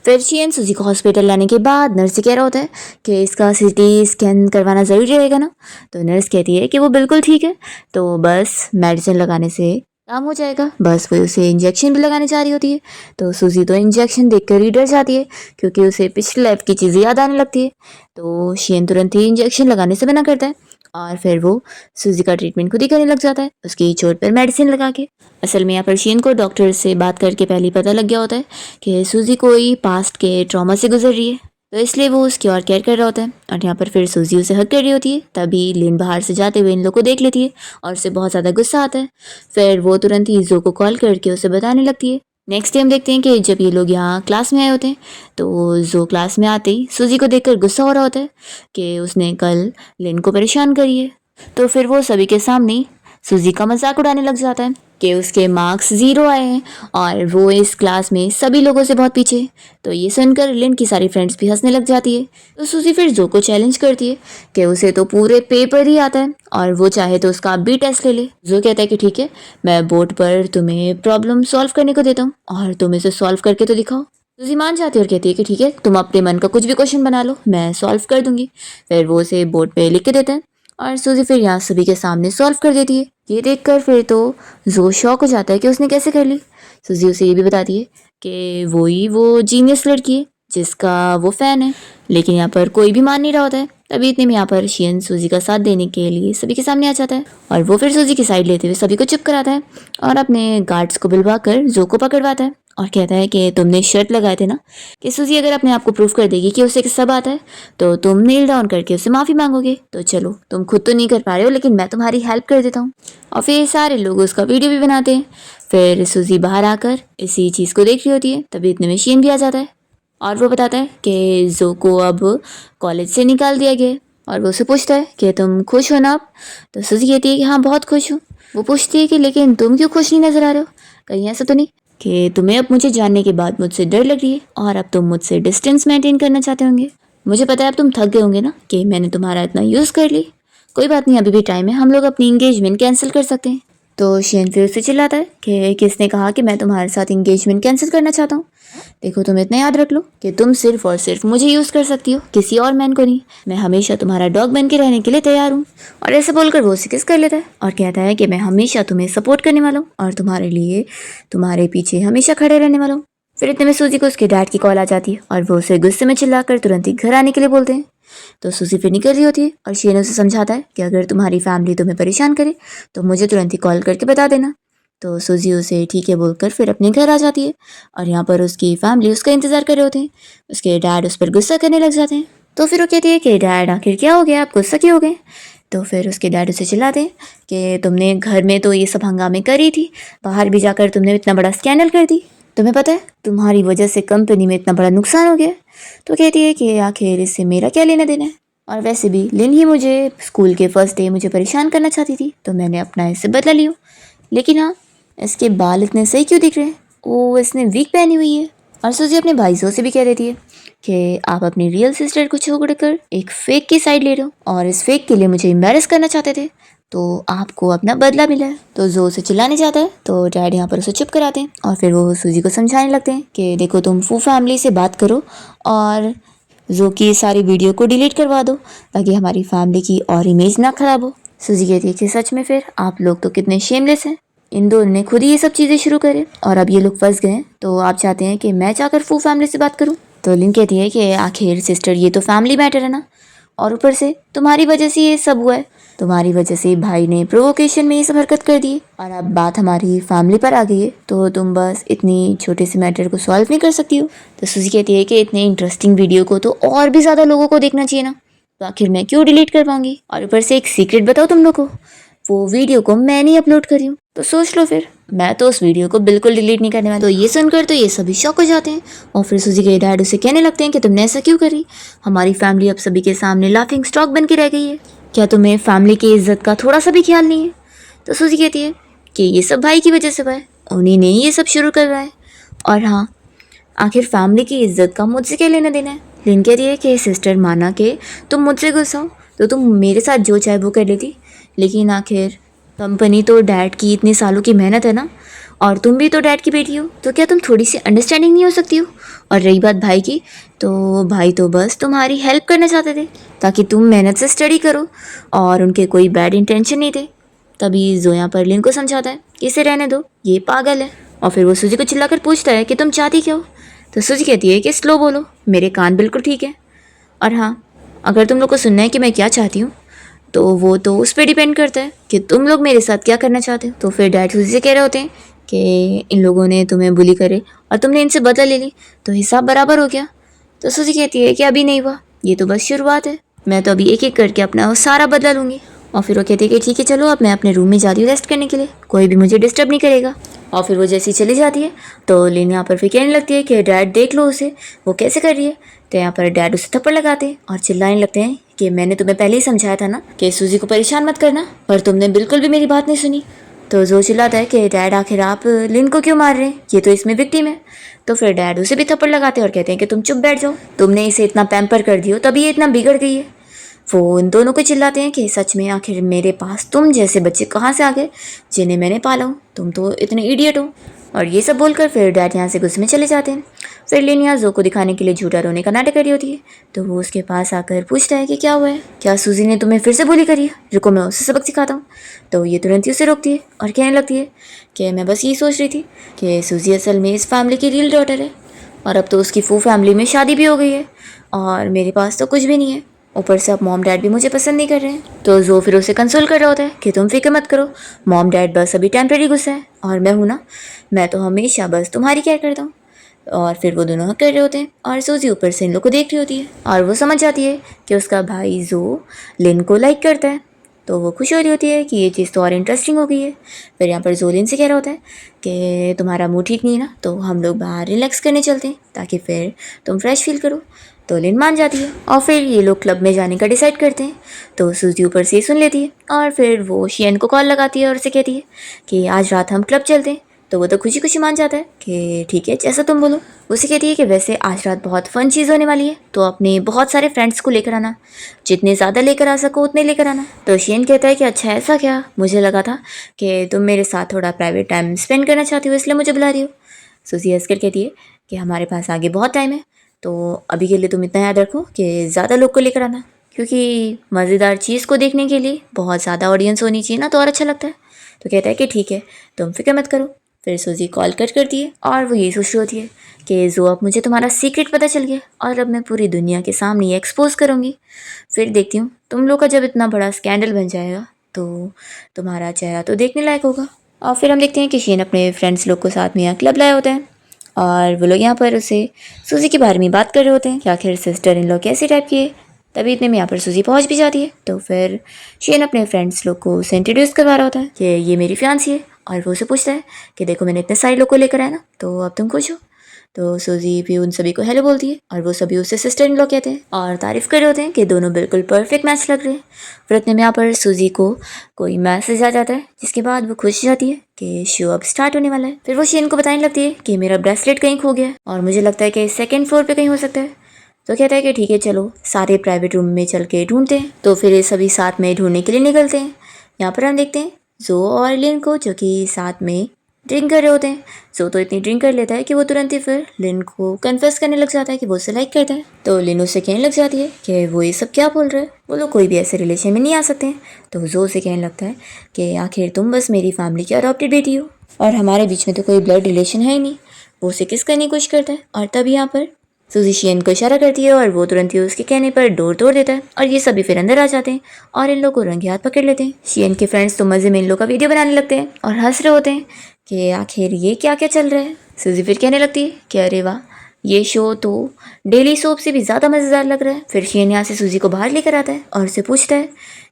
Speaker 1: फिर शेन सूजी को हॉस्पिटल लाने के बाद नर्स से कह रहा होता है कि इसका सीटी स्कैन करवाना ज़रूरी रहेगा ना। तो नर्स कहती है कि वो बिल्कुल ठीक है, तो बस मेडिसिन लगाने से काम हो जाएगा। बस वो उसे इंजेक्शन भी लगाने जा रही होती है। तो सूजी तो इंजेक्शन देखकर ही डर जाती है क्योंकि उसे पिछली लाइफ की चीज़ें याद आने लगती है। तो शेन तुरंत ही इंजेक्शन लगाने से मना करता है और फिर वो सूजी का ट्रीटमेंट खुद ही करने लग जाता है, उसकी चोट पर मेडिसिन लगा के। असल में यहाँ पर शेन को डॉक्टर से बात करके पहले ही पता लग गया होता है कि सूजी कोई पास्ट के ट्रॉमा से गुजर रही है, तो इसलिए वो उसकी और केयर कर रहा होता है। और यहाँ पर फिर सूजी उसे हक कर रही होती है, तभी लिन बाहर से जाते हुए इन लोग को देख लेती है और उसे बहुत ज़्यादा गुस्सा आता है। फिर वो तुरंत ही जो को कॉल करके उसे बताने लगती है। नेक्स्ट डे हम देखते हैं कि जब ये लोग यहाँ क्लास में आए होते हैं, तो जो क्लास में आते ही सूजी को देखकर गुस्सा हो रहा होता है कि उसने कल लिन को परेशान करी है। तो फिर वो सभी के सामने सूजी का मजाक उड़ाने लग जाता है कि उसके मार्क्स 0 आए हैं और वो इस क्लास में सभी लोगों से बहुत पीछे है। तो ये सुनकर लिन की सारी फ्रेंड्स भी हंसने लग जाती है। तो सूजी फिर जो को चैलेंज करती है कि उसे तो पूरे पेपर ही आता है और वो चाहे तो उसका भी टेस्ट ले ले। जो कहता है कि ठीक है, मैं बोर्ड पर तुम्हें प्रॉब्लम सॉल्व करने को देता हूँ और तुम इसे सॉल्व करके तो दिखाओ। सूजी मान जाती है और कहती है कि ठीक है, तुम अपने मन का कुछ भी क्वेश्चन बना लो, मैं सॉल्व कर दूंगी। फिर वो उसे बोर्ड पे लिख के देते हैं और सूजी फिर यहाँ सभी के सामने सॉल्व कर देती है। ये देखकर फिर तो जो शॉक हो जाता है कि उसने कैसे कर ली। सूजी उसे ये भी बताती है कि वो जीनियस लड़की है जिसका वो फैन है, लेकिन यहाँ पर कोई भी मान नहीं रहा होता है। तभी इतने में यहाँ पर शियन सूजी का साथ देने के लिए सभी के सामने आ जाता है और वो फिर सूजी की साइड लेते हुए सभी को चुप कराता है और अपने गार्ड्स को बुलवा कर जो को पकड़वाता है और कहता है कि तुमने शर्त लगाए थे ना कि सूजी अगर अपने आप को प्रूफ कर देगी कि उसे सब आता है तो तुम नील डाउन करके उससे माफ़ी मांगोगे। तो चलो, तुम खुद तो नहीं कर पा रहे हो लेकिन मैं तुम्हारी हेल्प कर देता हूँ। और फिर सारे लोग उसका वीडियो भी बनाते हैं। फिर सूजी बाहर आकर इसी चीज़ को देख रही होती है, तभी इतने में शीन भी आ जाता है और वो बताता है कि जो को अब कॉलेज से निकाल दिया गया है और वो उसे पूछता है कि तुम खुश हो ना अब। तो सूजी कहती है कि हाँ बहुत खुश हूँ। वो पूछती है कि लेकिन तुम क्यों खुश नहीं नजर आ रहे हो, कहीं ऐसा तो नहीं कि तुम्हें अब मुझे जानने के बाद मुझसे डर लग रही है और अब तुम मुझसे डिस्टेंस मेंटेन करना चाहते होंगे। मुझे पता है अब तुम थक गए होंगे ना कि मैंने तुम्हारा इतना यूज़ कर ली। कोई बात नहीं, अभी भी टाइम है, हम लोग अपनी इंगेजमेंट कैंसिल कर सकते हैं। तो शेन फिर उससे चिल्लाता है कि किसने कहा कि मैं तुम्हारे साथ इंगेजमेंट कैंसिल करना चाहता हूँ। देखो, तुम इतना याद रख लो कि तुम सिर्फ और सिर्फ मुझे यूज़ कर सकती हो, किसी और मैन को नहीं। मैं हमेशा तुम्हारा डॉग बन के रहने के लिए तैयार हूँ। और ऐसे बोलकर वो उसे किस कर लेता है और कहता है कि मैं हमेशा तुम्हें सपोर्ट करने वाला हूँ और तुम्हारे लिए तुम्हारे पीछे हमेशा खड़े रहने वाला हूँ। फिर इतने में सूजी को उसके डैड की कॉल आ जाती है और वो उसे गुस्से में चिल्लाकर तुरंत ही घर आने के लिए बोलते हैं। तो सूजी फिर निकल रही होती है और शेन उसे समझाता है कि अगर तुम्हारी फैमिली तुम्हें परेशान करे तो मुझे तुरंत ही कॉल करके बता देना। तो सूजी उसे ठीक है बोलकर फिर अपने घर आ जाती है और यहाँ पर उसकी फैमिली उसका इंतज़ार कर रहे होते हैं। उसके डैड उस पर गुस्सा करने लग जाते हैं। तो फिर वो कहती है कि डैड आखिर क्या हो गया, आप गुस्सा क्यों हो गए। तो फिर उसके डैड उसे चिल्लाते हैं कि तुमने घर में तो ये सब हंगामे करी थी, बाहर भी जाकर तुमने इतना बड़ा स्कैंडल कर दी, तुम्हें पता है तुम्हारी वजह से कंपनी में इतना बड़ा नुकसान हो गया। तो कहती है कि आखिर इससे मेरा क्या लेना देना है, और वैसे भी लिन ही मुझे स्कूल के फर्स्ट डे मुझे परेशान करना चाहती थी तो मैंने अपना इससे बदला लिया। लेकिन हाँ, इसके बाल इतने सही क्यों दिख रहे हैं, ओ इसने वीक पहनी हुई है। और सूजी अपने भाईयों से भी कह देती है कि आप अपनी रियल सिस्टर को छोड़कर एक फेक की साइड ले रहे हो और इस फेक के लिए मुझे एम्बैरेस करना चाहते थे, तो आपको अपना बदला मिला है। तो जो उसे चिल्लाने जाता है तो डैड यहाँ पर उसे चुप कराते हैं और फिर वो सूजी को समझाने लगते हैं कि देखो, तुम फू फैमिली से बात करो और जो कि सारी वीडियो को डिलीट करवा दो ताकि हमारी फैमिली की और इमेज ना खराब हो। सूजी कहती है कि सच में फिर आप लोग तो कितने शेमलेस हैं, इन दोनों ने खुद ही ये सब चीज़ें शुरू करें और अब ये लोग फंस गए हैं, तो आप चाहते हैं कि मैं जाकर फू फैमिली से बात करूं। तो लिन कहती है कि आखिर सिस्टर ये तो फैमिली मैटर है ना, और ऊपर से तुम्हारी वजह से ये सब हुआ है, तुम्हारी वजह से भाई ने प्रोवोकेशन में ये सब हरकत कर दी और अब बात हमारी फैमिली पर आ गई है, तो तुम बस इतनी छोटे से मैटर को सॉल्व नहीं कर सकती हो। तो सूजी कहती है कि इतने इंटरेस्टिंग वीडियो को तो और भी ज़्यादा लोगों को देखना चाहिए ना, तो आखिर मैं क्यों डिलीट कर पाऊंगी, और ऊपर से एक सीक्रेट बताओ तुम लोग को, वो वीडियो को मैंने ही अपलोड करी हूँ। तो सोच लो फिर, मैं तो उस वीडियो को बिल्कुल डिलीट नहीं करने वाली। तो ये सुनकर तो ये सभी शॉक हो जाते हैं और फिर सूजी के डैड उसे कहने लगते हैं कि तुमने ऐसा क्यों करी, हमारी फैमिली अब सभी के सामने लाफिंग स्टॉक बन के रह गई है, क्या तुम्हें फैमिली की इज्जत का थोड़ा सा भी ख्याल नहीं है। तो सूजी कहती है कि ये सब भाई की वजह से हुआ है, उन्हीं ने ये सब शुरू कर रहा है, और हाँ, आखिर फैमिली की इज्जत का मुझसे क्या लेना देना है। लिन कह रही है कि सिस्टर माना कि तुम मुझसे गुस्सा हो तो तुम मेरे साथ जो चाहे वो कर लेती, लेकिन आखिर कंपनी तो डैड की इतने सालों की मेहनत है ना, और तुम भी तो डैड की बेटी हो, तो क्या तुम थोड़ी सी अंडरस्टैंडिंग नहीं हो सकती हो। और रही बात भाई की, तो भाई तो बस तुम्हारी हेल्प करना चाहते थे ताकि तुम मेहनत से स्टडी करो, और उनके कोई बैड इंटेंशन नहीं थे। तभी जोया पर लिन को समझाता है कि इसे रहने दो, ये पागल है। और फिर वो सूजी को चिल्लाकर पूछता है कि तुम चाहती क्या हो। तो सूजी कहती है कि स्लो बोलो, मेरे कान बिल्कुल ठीक है, और हाँ, अगर तुम लोग को सुनना है कि मैं क्या चाहती हूँ तो वो तो उस पर डिपेंड करता है कि तुम लोग मेरे साथ क्या करना चाहते हो। तो फिर डैड सूजी से कह रहे होते हैं कि इन लोगों ने तुम्हें बुली करे और तुमने इनसे बदला ले ली तो हिसाब बराबर हो गया। तो सूजी कहती है कि अभी नहीं हुआ, ये तो बस शुरुआत है, मैं तो अभी एक एक करके अपना वो सारा बदला लूँगी। और फिर वो कहती है कि ठीक है चलो, अब मैं अपने रूम में जा रही हूँ रेस्ट करने के लिए, कोई भी मुझे डिस्टर्ब नहीं करेगा। और फिर वो जैसी चली जाती है तो लिन यहाँ पर फिर कहने लगती है कि डैड देख लो उसे, वो कैसे कर रही है। तो यहाँ पर डैड उसे थप्पड़ लगाते हैं और चिल्लाने लगते हैं कि मैंने तुम्हें पहले ही समझाया था ना कि सूजी को परेशान मत करना, पर तुमने बिल्कुल भी मेरी बात नहीं सुनी। तो जो चिल्लाता है कि डैड आखिर आप लिन को क्यों मार रहे हैं, ये तो इसमें विक्टिम है। तो फिर डैड उसे भी थप्पड़ लगाते हैं और कहते हैं कि तुम चुप बैठ जाओ, तुमने इसे इतना पैम्पर कर दियो तभी ये इतना बिगड़ गई है। वो इन दोनों को चिल्लाते हैं कि सच में आखिर मेरे पास तुम जैसे बच्चे कहाँ से आ गए जिन्हें मैंने पाला हूँ, तुम तो इतने इडियट हो। और ये सब बोलकर फिर डैड यहाँ से गुस्से में चले जाते हैं। फिर लिन यहाँ जो को दिखाने के लिए झूठा रोने का नाटक करी होती है, तो वो उसके पास आकर पूछता है कि क्या हुआ है, क्या सूजी ने तुम्हें फिर से बोली करी है, रुको मैं उसे सबक सिखाता हूँ। तो ये तुरंत ही उसे रोकती है और कहने लगती है कि मैं बस यही सोच रही थी कि सूजी असल में इस फैमिली की रियल डॉटर है, और अब तो उसकी फू फैमिली में शादी भी हो गई है, और मेरे पास तो कुछ भी नहीं है, ऊपर से अब मॉम डैड भी मुझे पसंद नहीं कर रहे हैं। तो जो फिर उसे कंसोल कर रहा होता है कि तुम फिक्र मत करो, मॉम डैड बस अभी टेम्परेरी गुस्सा है, और मैं हूँ ना, मैं तो हमेशा बस तुम्हारी केयर करता हूँ। और फिर वो दोनों हक कर रहे होते हैं और सूजी ऊपर से इन लोग को देख रही होती है, और वो समझ जाती है कि उसका भाई जो लिन को लाइक करता है। तो वो खुश हो रही होती है कि ये चीज़ तो और इंटरेस्टिंग हो गई है। फिर यहाँ पर जो लिन से कह रहा होता है कि तुम्हारा मूड ठीक नहीं है ना, तो हम लोग बाहर रिलैक्स करने चलते हैं ताकि फिर तुम फ्रेश फील करो। तो लिन मान जाती है और फिर ये लोग क्लब में जाने का डिसाइड करते हैं। तो सूजी ऊपर से सुन लेती है और फिर वो शियन को कॉल लगाती है और उसे कहती है कि आज रात हम क्लब चलते हैं। तो वो तो खुशी खुशी मान जाता है कि ठीक है जैसा तुम बोलो। उसे कहती है कि वैसे आज रात बहुत फन चीज़ होने वाली है, तो अपने बहुत सारे फ्रेंड्स को लेकर आना, जितने ज़्यादा लेकर आ सको उतने लेकर आना। तो शियन कहता है कि अच्छा ऐसा क्या, मुझे लगा था कि तुम मेरे साथ थोड़ा प्राइवेट टाइम स्पेंड करना चाहती हो इसलिए मुझे बुला रही हो। सूजी हंसकर कहती है कि हमारे पास आगे बहुत टाइम है, तो अभी के लिए तुम इतना याद रखो कि ज़्यादा लोग को लेकर आना, क्योंकि मज़ेदार चीज़ को देखने के लिए बहुत ज़्यादा ऑडियंस होनी चाहिए ना, तो और अच्छा लगता है। तो कहता है कि ठीक है तुम फिक्र मत करो। फिर सूजी कॉल कट करती है और वो यही सोच रही होती है कि जो अब मुझे तुम्हारा सीक्रेट पता चल गया और अब मैं पूरी दुनिया के सामने ये एक्सपोज करूँगी। फिर देखती हूँ तुम लोग का जब इतना बड़ा स्कैंडल बन जाएगा तो तुम्हारा चेहरा तो देखने लायक होगा। और फिर हम देखते हैं कि शेन अपने फ्रेंड्स लोग को साथ में यहाँ क्लब लाए होते हैं और वो लोग यहाँ पर उसे सूजी के बारे में बात कर रहे होते हैं कि आखिर सिस्टर इन लोग कैसे टाइप की है। तभी इतने में यहाँ पर सूजी पहुँच भी जाती है। तो फिर शेन अपने फ्रेंड्स लोग को उसे इंट्रोड्यूस करवा रहा होता है कि ये मेरी फियांसी है, और वो उसे पूछता है कि देखो मैंने इतने सारे लोग को लेकर आया ना, तो अब तुम खुश हो। तो सूजी भी उन सभी को हेलो बोलती है और वो सभी उससे सिस्टर इन लॉ कहते हैं और तारीफ कर रहे होते हैं कि दोनों बिल्कुल परफेक्ट मैच लग रहे हैं। फिर इतने में यहाँ पर सूजी को कोई मैसेज आ जाता है, जिसके बाद वो खुश जाती है कि शो अब स्टार्ट होने वाला है। फिर वो शेन को बताने लगती है कि मेरा ब्रेसलेट कहीं खो गया है और मुझे लगता है कि सेकेंड फ्लोर पर कहीं हो सकता है। तो कहता है कि ठीक है चलो सारे प्राइवेट रूम में चल के ढूंढते हैं। तो फिर ये सभी साथ में ढूंढने के लिए निकलते हैं। यहाँ पर हम देखते हैं जो और लिन को, जो कि साथ में ड्रिंक कर रहे होते हैं। जो तो इतनी ड्रिंक कर लेता है कि वो तुरंत ही फिर लिन को कन्फेस करने लग जाता है कि वो उसे लाइक करता है। तो लिन उससे कहने लग जाती है कि वो ये सब क्या बोल रहा है, वो लोग कोई भी ऐसे रिलेशन में नहीं आ सकते हैं। तो जो उसे कहने लगता है कि आखिर तुम बस मेरी फैमिली की अडॉप्टेड बेटी हो और हमारे बीच में तो कोई ब्लड रिलेशन है ही नहीं। वो उसे किस करने की कोशिश करता है और तब यहाँ पर सूजी शियन को इशारा करती है और वो तुरंत ही उसके कहने पर डोर तोड़ देता है और ये सभी फिर अंदर आ जाते हैं और इन लोगों को रंगे हाथ पकड़ लेते हैं। शियन के फ्रेंड्स तो मज़े में इन लोग का वीडियो बनाने लगते हैं और हंस रहे होते हैं कि आखिर ये क्या क्या चल रहा है। सूजी फिर कहने लगती है कि अरे वाह, ये शो तो डेली सोप से भी ज़्यादा मज़ेदार लग रहा है। फिर शियन यहाँ से सूजी को बाहर लेकर आता है और उससे पूछता है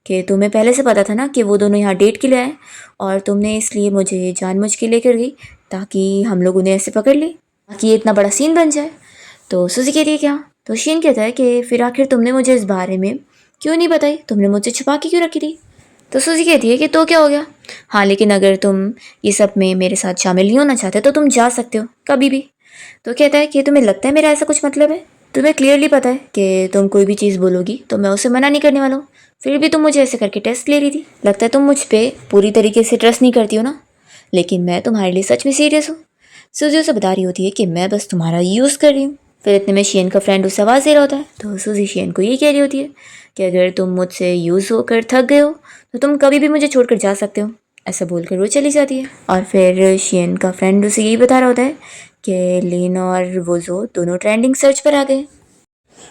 Speaker 1: कि तुम्हें पहले से पता था ना कि वो दोनों यहाँ डेट के लिए आए, और तुमने इसलिए मुझे जानबूझ के लेकर गई ताकि हम लोग उन्हें ऐसे पकड़ लें, ताकि ये इतना बड़ा सीन बन जाए। तो सूजी कहती है क्या? तो शियन कहता है कि फिर आखिर तुमने मुझे इस बारे में क्यों नहीं बताई, तुमने मुझसे छुपा के क्यों रखी थी? तो सूजी कहती है कि तो क्या हो गया, हाँ लेकिन अगर तुम ये सब में मेरे साथ शामिल नहीं होना चाहते तो तुम जा सकते हो कभी भी। तो कहता है कि तुम्हें लगता है मेरा ऐसा कुछ मतलब है? तुम्हें क्लियरली पता है कि तुम कोई भी चीज़ बोलोगी तो मैं उसे मना नहीं करने वाला हूँ, फिर भी तुम मुझे ऐसे करके टेस्ट ले रही थी। लगता है तुम मुझ पर पूरी तरीके से ट्रस्ट नहीं करती हो ना, लेकिन मैं तुम्हारे लिए सच में सीरियस हूँ। सूजी उसे बता रही होती है कि मैं बस तुम्हारा यूज़ कर रही हूँ। फिर इतने में शियन का फ्रेंड उससे आवाज़ दे रहा होता है। तो सूजी शियन को ये कह रही होती है कि अगर तुम मुझसे यूज़ होकर थक गए हो तो तुम कभी भी मुझे छोड़कर जा सकते हो। ऐसा बोलकर वो चली जाती है। और फिर शियन का फ्रेंड उसे यही बता रहा होता है कि लिन और वोजो दोनों ट्रेंडिंग सर्च पर आ गए।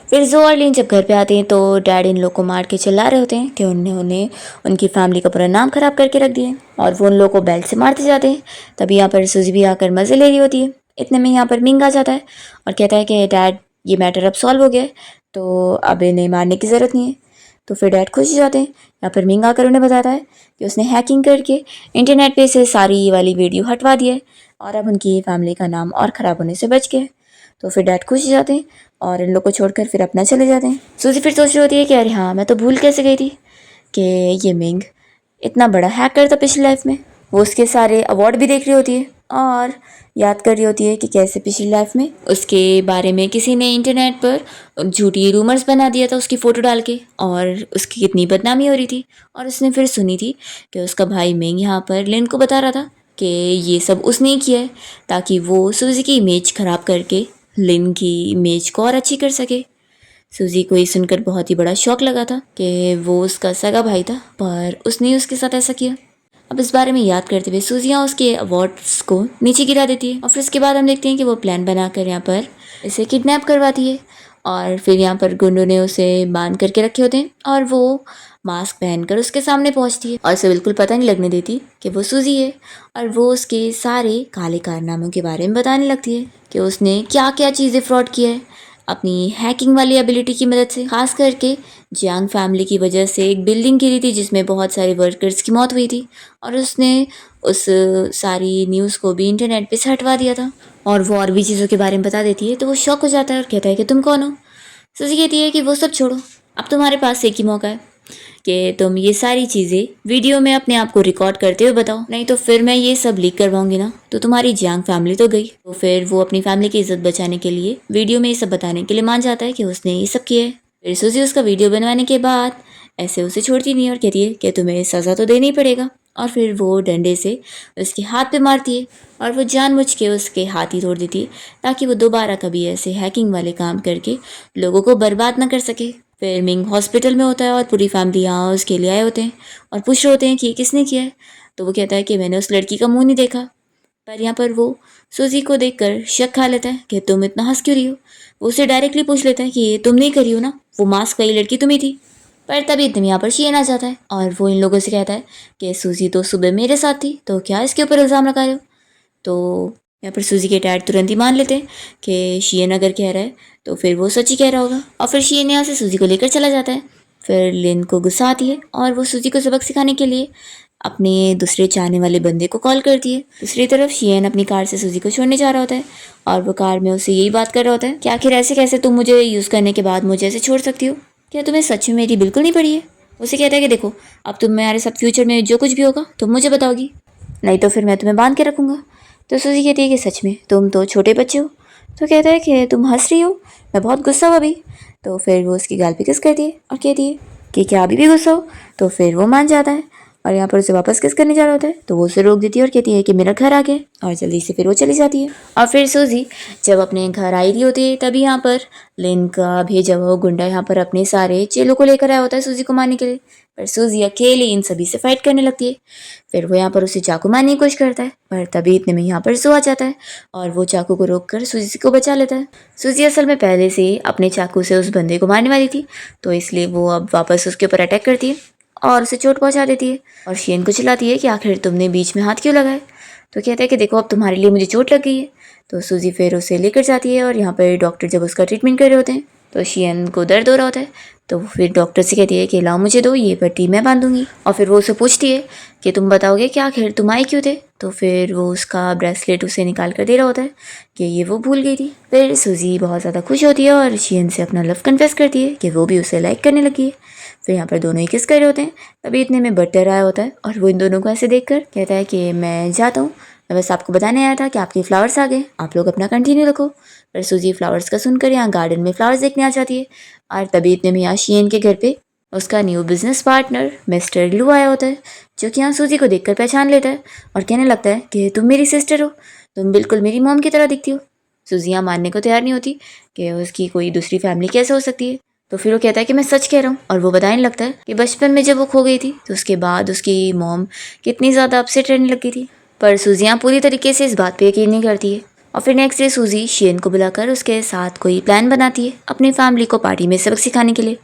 Speaker 1: फिर जो और लिन जब घर पे आते हैं तो डैड इन लोग को मार के चिल्ला रहे होते हैं कि उन्होंने उनकी फैमिली का पूरा नाम खराब करके रख दिया, और वो उन लोगों को बेल्ट से मारते जाते हैं। तभी यहाँ पर सूजी भी आकर मज़े ले रही होती है। इतने में यहाँ पर मिंग आ जाता है और कहता है कि डैड ये मैटर अब सॉल्व हो गया है, तो अब इन्हें मारने की ज़रूरत नहीं है। तो फिर डैड खुश हो जाते हैं। यहाँ पर मिंग आकर उन्हें बताता है कि उसने हैकिंग करके इंटरनेट पे से सारी ये वाली वीडियो हटवा दी है, और अब उनकी फैमिली का नाम और ख़राब होने से बच गया है। तो फिर डैड खुश हो जाते हैं और इन लोग को छोड़कर फिर अपना चले जाते हैं। सूजी फिर सोच रही होती है कि अरे हाँ, मैं तो भूल कैसे गई थी कि ये मिंग इतना बड़ा हैकर था पिछली लाइफ में। वो उसके सारे अवार्ड भी देख रही होती है और याद कर रही होती है कि कैसे पिछली लाइफ में उसके बारे में किसी ने इंटरनेट पर झूठी रूमर्स बना दिया था उसकी फ़ोटो डाल के, और उसकी कितनी बदनामी हो रही थी। और उसने फिर सुनी थी कि उसका भाई मिंग यहाँ पर लिन को बता रहा था कि ये सब उसने ही किया है ताकि वो सूजी की इमेज ख़राब करके लिन की इमेज को और अच्छी कर सके। सूजी को ये सुनकर बहुत ही बड़ा शौक लगा था कि वो उसका सगा भाई था, पर उसने उसके साथ ऐसा किया। अब इस बारे में याद करते हुए सूजियाँ उसके अवार्ड्स को नीचे गिरा देती है, और फिर उसके बाद हम देखते हैं कि वो प्लान बनाकर यहाँ पर इसे किडनैप करवाती है। और फिर यहाँ पर गुंडों ने उसे बांध करके रखे होते हैं और वो मास्क पहनकर उसके सामने पहुँचती है और उसे बिल्कुल पता नहीं लगने देती कि वो सूजी है। और वो उसके सारे काले कारनामों के बारे में बताने लगती है कि उसने क्या क्या चीज़ें फ्रॉड किया है अपनी हैकिंग वाली एबिलिटी की मदद से। खास करके जियांग फैमिली की वजह से एक बिल्डिंग गिरी थी जिसमें बहुत सारे वर्कर्स की मौत हुई थी, और उसने उस सारी न्यूज़ को भी इंटरनेट पे से हटवा दिया था। और वो और भी चीज़ों के बारे में बता देती है तो वो शॉक हो जाता है और कहता है कि तुम कौन हो। सूजी कहती है कि वो सब छोड़ो, अब तुम्हारे पास एक ही मौका है कि तुम ये सारी चीज़ें वीडियो में अपने आप को रिकॉर्ड करते हुए बताओ, नहीं तो फिर मैं ये सब लीक करवाऊंगी ना, तो तुम्हारी जियांग फैमिली तो गई। तो फिर वो अपनी फैमिली की इज्जत बचाने के लिए वीडियो में ये सब बताने के लिए मान जाता है कि उसने ये सब किया है। फिर सूजी उसका वीडियो बनवाने के बाद ऐसे उसे छोड़ती नहीं और कहती है कि तुम्हें सज़ा तो देना ही पड़ेगा। और फिर वो डंडे से उसके हाथ पे मारती है और वो जानबूझ के उसके हाथ ही तोड़ देती है ताकि वो दोबारा कभी ऐसे हैकिंग वाले काम करके लोगों को बर्बाद ना कर सके। फिर मिंग हॉस्पिटल में होता है और पूरी फैमिली यहाँ उसके लिए आए होते हैं और पूछ रहे होते हैं कि किसने किया है। तो वो कहता है कि मैंने उस लड़की का मुंह नहीं देखा। पर यहाँ पर वो सूजी को देखकर शक खा लेता है कि तुम इतना हंस क्यों रही हो। वो उसे डायरेक्टली पूछ लेता है कि ये तुम नहीं करी हो ना, वो मास्क वाली लड़की तुम ही थी। पर तभी एकदम यहाँ पर शियन आ जाता है और वो इन लोगों से कहता है कि सूजी तो सुबह मेरे साथ थी, तो क्या इसके ऊपर इल्ज़ाम लगा रहे हो। तो यहाँ पर सूजी के डैड तुरंत ही मान लेते हैं कि शियन अगर कह रहा है तो फिर वो सच ही कह रहा होगा। और फिर शियन यहाँ से सूजी को लेकर चला जाता है। फिर लिन को गुस्सा आती है और वो सूजी को सबक सिखाने के लिए अपने दूसरे चाहने वाले बंदे को कॉल करती है। दूसरी तरफ शियन अपनी कार से सूजी को छोड़ने जा रहा होता है और वो कार में उसे यही बात कर रहा होता है कि आखिर ऐसे कैसे तुम मुझे यूज़ करने के बाद मुझे ऐसे छोड़ सकती हो, क्या तुम्हें सच में मेरी बिल्कुल नहीं पड़ी है। उसे कहता है कि देखो, अब तुम्हारे साथ फ्यूचर में जो कुछ भी होगा तुम मुझे बताओगी, नहीं तो फिर मैं तुम्हें बांध के रखूँगा। तो सूजी कहती है कि सच में तुम तो छोटे बच्चे हो। तो कहता है कि तुम हंस रही हो, मैं बहुत गुस्सा हुआ अभी। तो फिर वो उसकी गाल पे किस करती है और कहती है कि क्या अभी भी गुस्सा हो। तो फिर वो मान जाता है और यहाँ पर उसे वापस किस करने जा रहा होता है तो वो उसे रोक देती है और कहती है कि मेरा घर आ गया, और जल्दी से फिर वो चली जाती है। और फिर सूजी जब अपने घर आई रही होती है तभी यहाँ पर लिन का भेजा हुआ गुंडा यहाँ पर अपने सारे चेलों को लेकर आया होता है सूजी को मारने के लिए। पर सूजी अकेले इन सभी से फाइट करने लगती है। फिर वो यहाँ पर उसे चाकू मारने की कोशिश करता है, पर तभी इतने में यहाँ पर सो आ जाता है और वो चाकू को रोक कर सूजी को बचा लेता है। सूजी असल में पहले से ही अपने चाकू से उस बंदे को मारने वाली थी, तो इसलिए वो अब वापस उसके ऊपर अटैक करती है और उसे चोट पहुंचा देती है। और शियन को चिल्लाती है कि आखिर तुमने बीच में हाथ क्यों लगाए। तो कहता है कि देखो, अब तुम्हारे लिए मुझे चोट लग गई है, तो सूजी फिर उसे लेकर जाती है और यहाँ पर डॉक्टर जब उसका ट्रीटमेंट कर रहे होते हैं तो शियन को दर्द हो रहा होता है। तो फिर डॉक्टर से कहती है कि लाओ मुझे दो, ये पट्टी मैं बांधूंगी। और फिर वो उसे पूछती है कि तुम बताओगे कि आखिर तुम आई क्यों थे। तो फिर वो उसका ब्रेसलेट उसे निकाल कर दे रहा होता है कि ये वो भूल गई थी। फिर सूजी बहुत ज़्यादा खुश होती है और शियन से अपना लव कन्फेस करती है कि वो भी उसे लाइक करने लगी है। फिर यहाँ पर दोनों ही किस कर रहे होते हैं। तभी इतने में बटर आया होता है और वो इन दोनों को ऐसे देखकर कहता है कि मैं जाता हूँ, मैं बस आपको बताने आया था कि आपके फ्लावर्स आ गए, आप लोग अपना कंटिन्यू रखो। पर सूजी फ्लावर्स का सुनकर यहाँ गार्डन में फ्लावर्स देखने आ जाती है और तभी इतने में यहाँ शियन के घर पे उसका न्यू बिजनेस पार्टनर मिस्टर लू आया होता है, जो कि यहाँ सूजी को देखकर पहचान लेता है और कहने लगता है कि तुम मेरी सिस्टर हो, तुम बिल्कुल मेरी मॉम की तरह दिखती हो। सूजी यहाँ मानने को तैयार नहीं होती कि उसकी कोई दूसरी फैमिली कैसे हो सकती है। तो फिर वो कहता है कि मैं सच कह रहा हूँ और वो बताने लगता है कि बचपन में जब वो खो गई थी तो उसके बाद उसकी मॉम कितनी ज़्यादा अपसेट रहने लगी थी। पर सूजी यहाँ पूरी तरीके से इस बात पे यकीन नहीं करती है। और फिर नेक्स्ट डे सूजी शियन को बुलाकर उसके साथ कोई प्लान बनाती है अपनी फैमिली को पार्टी में सबक सिखाने के लिए।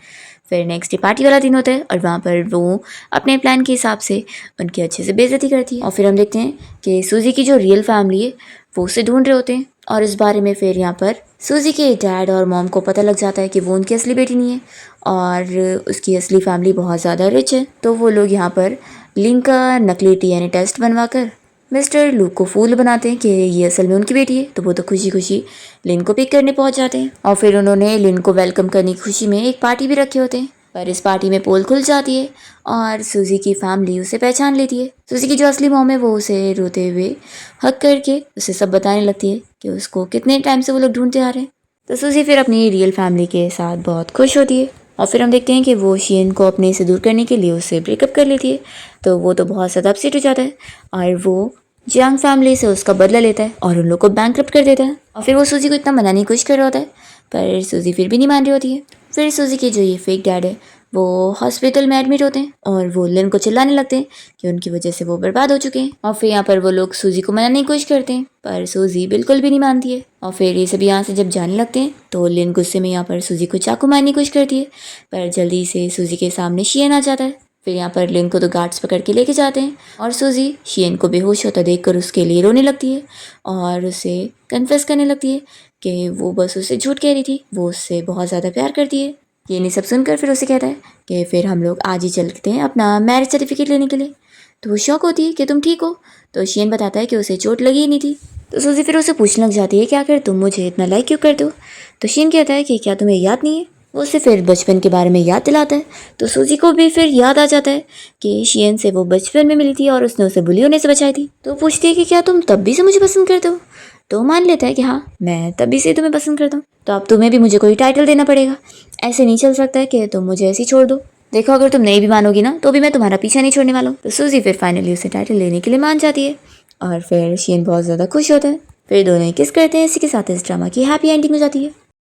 Speaker 1: फिर नेक्स्ट डे पार्टी वाला दिन होता है और वहाँ पर वो अपने प्लान के हिसाब से उनकी अच्छे से बेइज्जती करती है। और फिर हम देखते हैं कि सूजी की जो रियल फैमिली है वो उसे ढूंढ रहे होते हैं और इस बारे में फिर यहाँ पर सूजी के डैड और मॉम को पता लग जाता है कि वो उनकी असली बेटी नहीं है और उसकी असली फैमिली बहुत ज़्यादा रिच है। तो वो लोग यहाँ पर लिन का नकली DNA टेस्ट बनवाकर मिस्टर लू को फूल बनाते हैं कि ये असल में उनकी बेटी है। तो वो तो खुशी खुशी लिन को पिक करने पहुंच जाते हैं और फिर उन्होंने लिन को वेलकम करने की खुशी में एक पार्टी भी रखे होते हैं। पर इस पार्टी में पोल खुल जाती है और सूजी की फैमिली उसे पहचान लेती है। सूजी की जो असली मॉम है वो उसे रोते हुए हक करके उसे सब बताने लगती है कि उसको कितने टाइम से वो लोग ढूंढते आ रहे हैं। तो सूजी फिर अपनी रियल फैमिली के साथ बहुत खुश होती है और फिर हम देखते हैं कि वो शियन को अपने से दूर करने के लिए उससे ब्रेकअप कर लेती है। तो वो तो बहुत ज़्यादा अपसेट हो जाता है और वो जियांग फैमिली से उसका बदला लेता है और उन लोग को बैंकरप्ट कर देता है। और फिर वो सूजी को इतना मनाने की कोशिश कर रहा होता है पर सूजी फिर भी नहीं मान रही होती है। फिर सूजी के जो ये फेक डैड है वो हॉस्पिटल में एडमिट होते हैं और वो लिन को चिल्लाने लगते हैं कि उनकी वजह से वो बर्बाद हो चुके हैं। और फिर यहाँ पर वो लोग सूजी को मनाने की कोशिश करते हैं पर सूजी बिल्कुल भी नहीं मानती है। और फिर ये सभी यहाँ से जब जाने लगते हैं तो लिन गुस्से में यहाँ पर सूजी को चाकू मारने की कोशिश करती है पर जल्दी से सूजी के सामने शियन आ जाता है। फिर यहाँ पर लिन को तो गार्ड्स पकड़ के लेके जाते हैं और सूजी शियन को बेहोश होता देखकर उसके लिए रोने लगती है और उसे कन्फेस करने लगती है कि वो बस उसे झूठ कह रही थी, वो उससे बहुत ज़्यादा प्यार करती है। ये नहीं सब सुनकर फिर उसे कहता है कि फिर हम लोग आज ही चलते हैं अपना मैरिज सर्टिफिकेट लेने के लिए। तो वो शौक होती है कि तुम ठीक हो। तो शियन बताता है कि उसे चोट लगी ही नहीं थी। तो सूजी फिर उसे पूछने लग जाती है कि आखिर तुम मुझे इतना लाइक क्यों करते हो। तो शियन कहता है कि क्या तुम्हें याद नहीं है। वो उसे फिर बचपन के बारे में याद दिलाता है। तो सूजी को भी फिर याद आ जाता है कि शियन से वो बचपन में मिली थी और उसने उसे बुली होने से बचाई थी। तो पूछती है कि क्या तुम तब भी से मुझे पसंद करते हो। तो मान लेता है कि हाँ, मैं तभी से तुम्हें पसंद करता हूँ। तो अब तुम्हें भी मुझे कोई टाइटल देना पड़ेगा, ऐसे नहीं चल सकता है कि तुम मुझे ऐसे ही छोड़ दो। देखो अगर तुम नहीं भी मानोगी ना तो भी मैं तुम्हारा पीछा नहीं छोड़ने वाला हूँ। तो सूजी फिर फाइनली उसे टाइटल लेने के लिए मान जाती है और फिर शियन बहुत ज़्यादा खुश होता है। फिर दोनों किस करते हैं। इसी के साथ इस ड्रामा की हैप्पी एंडिंग हो जाती है।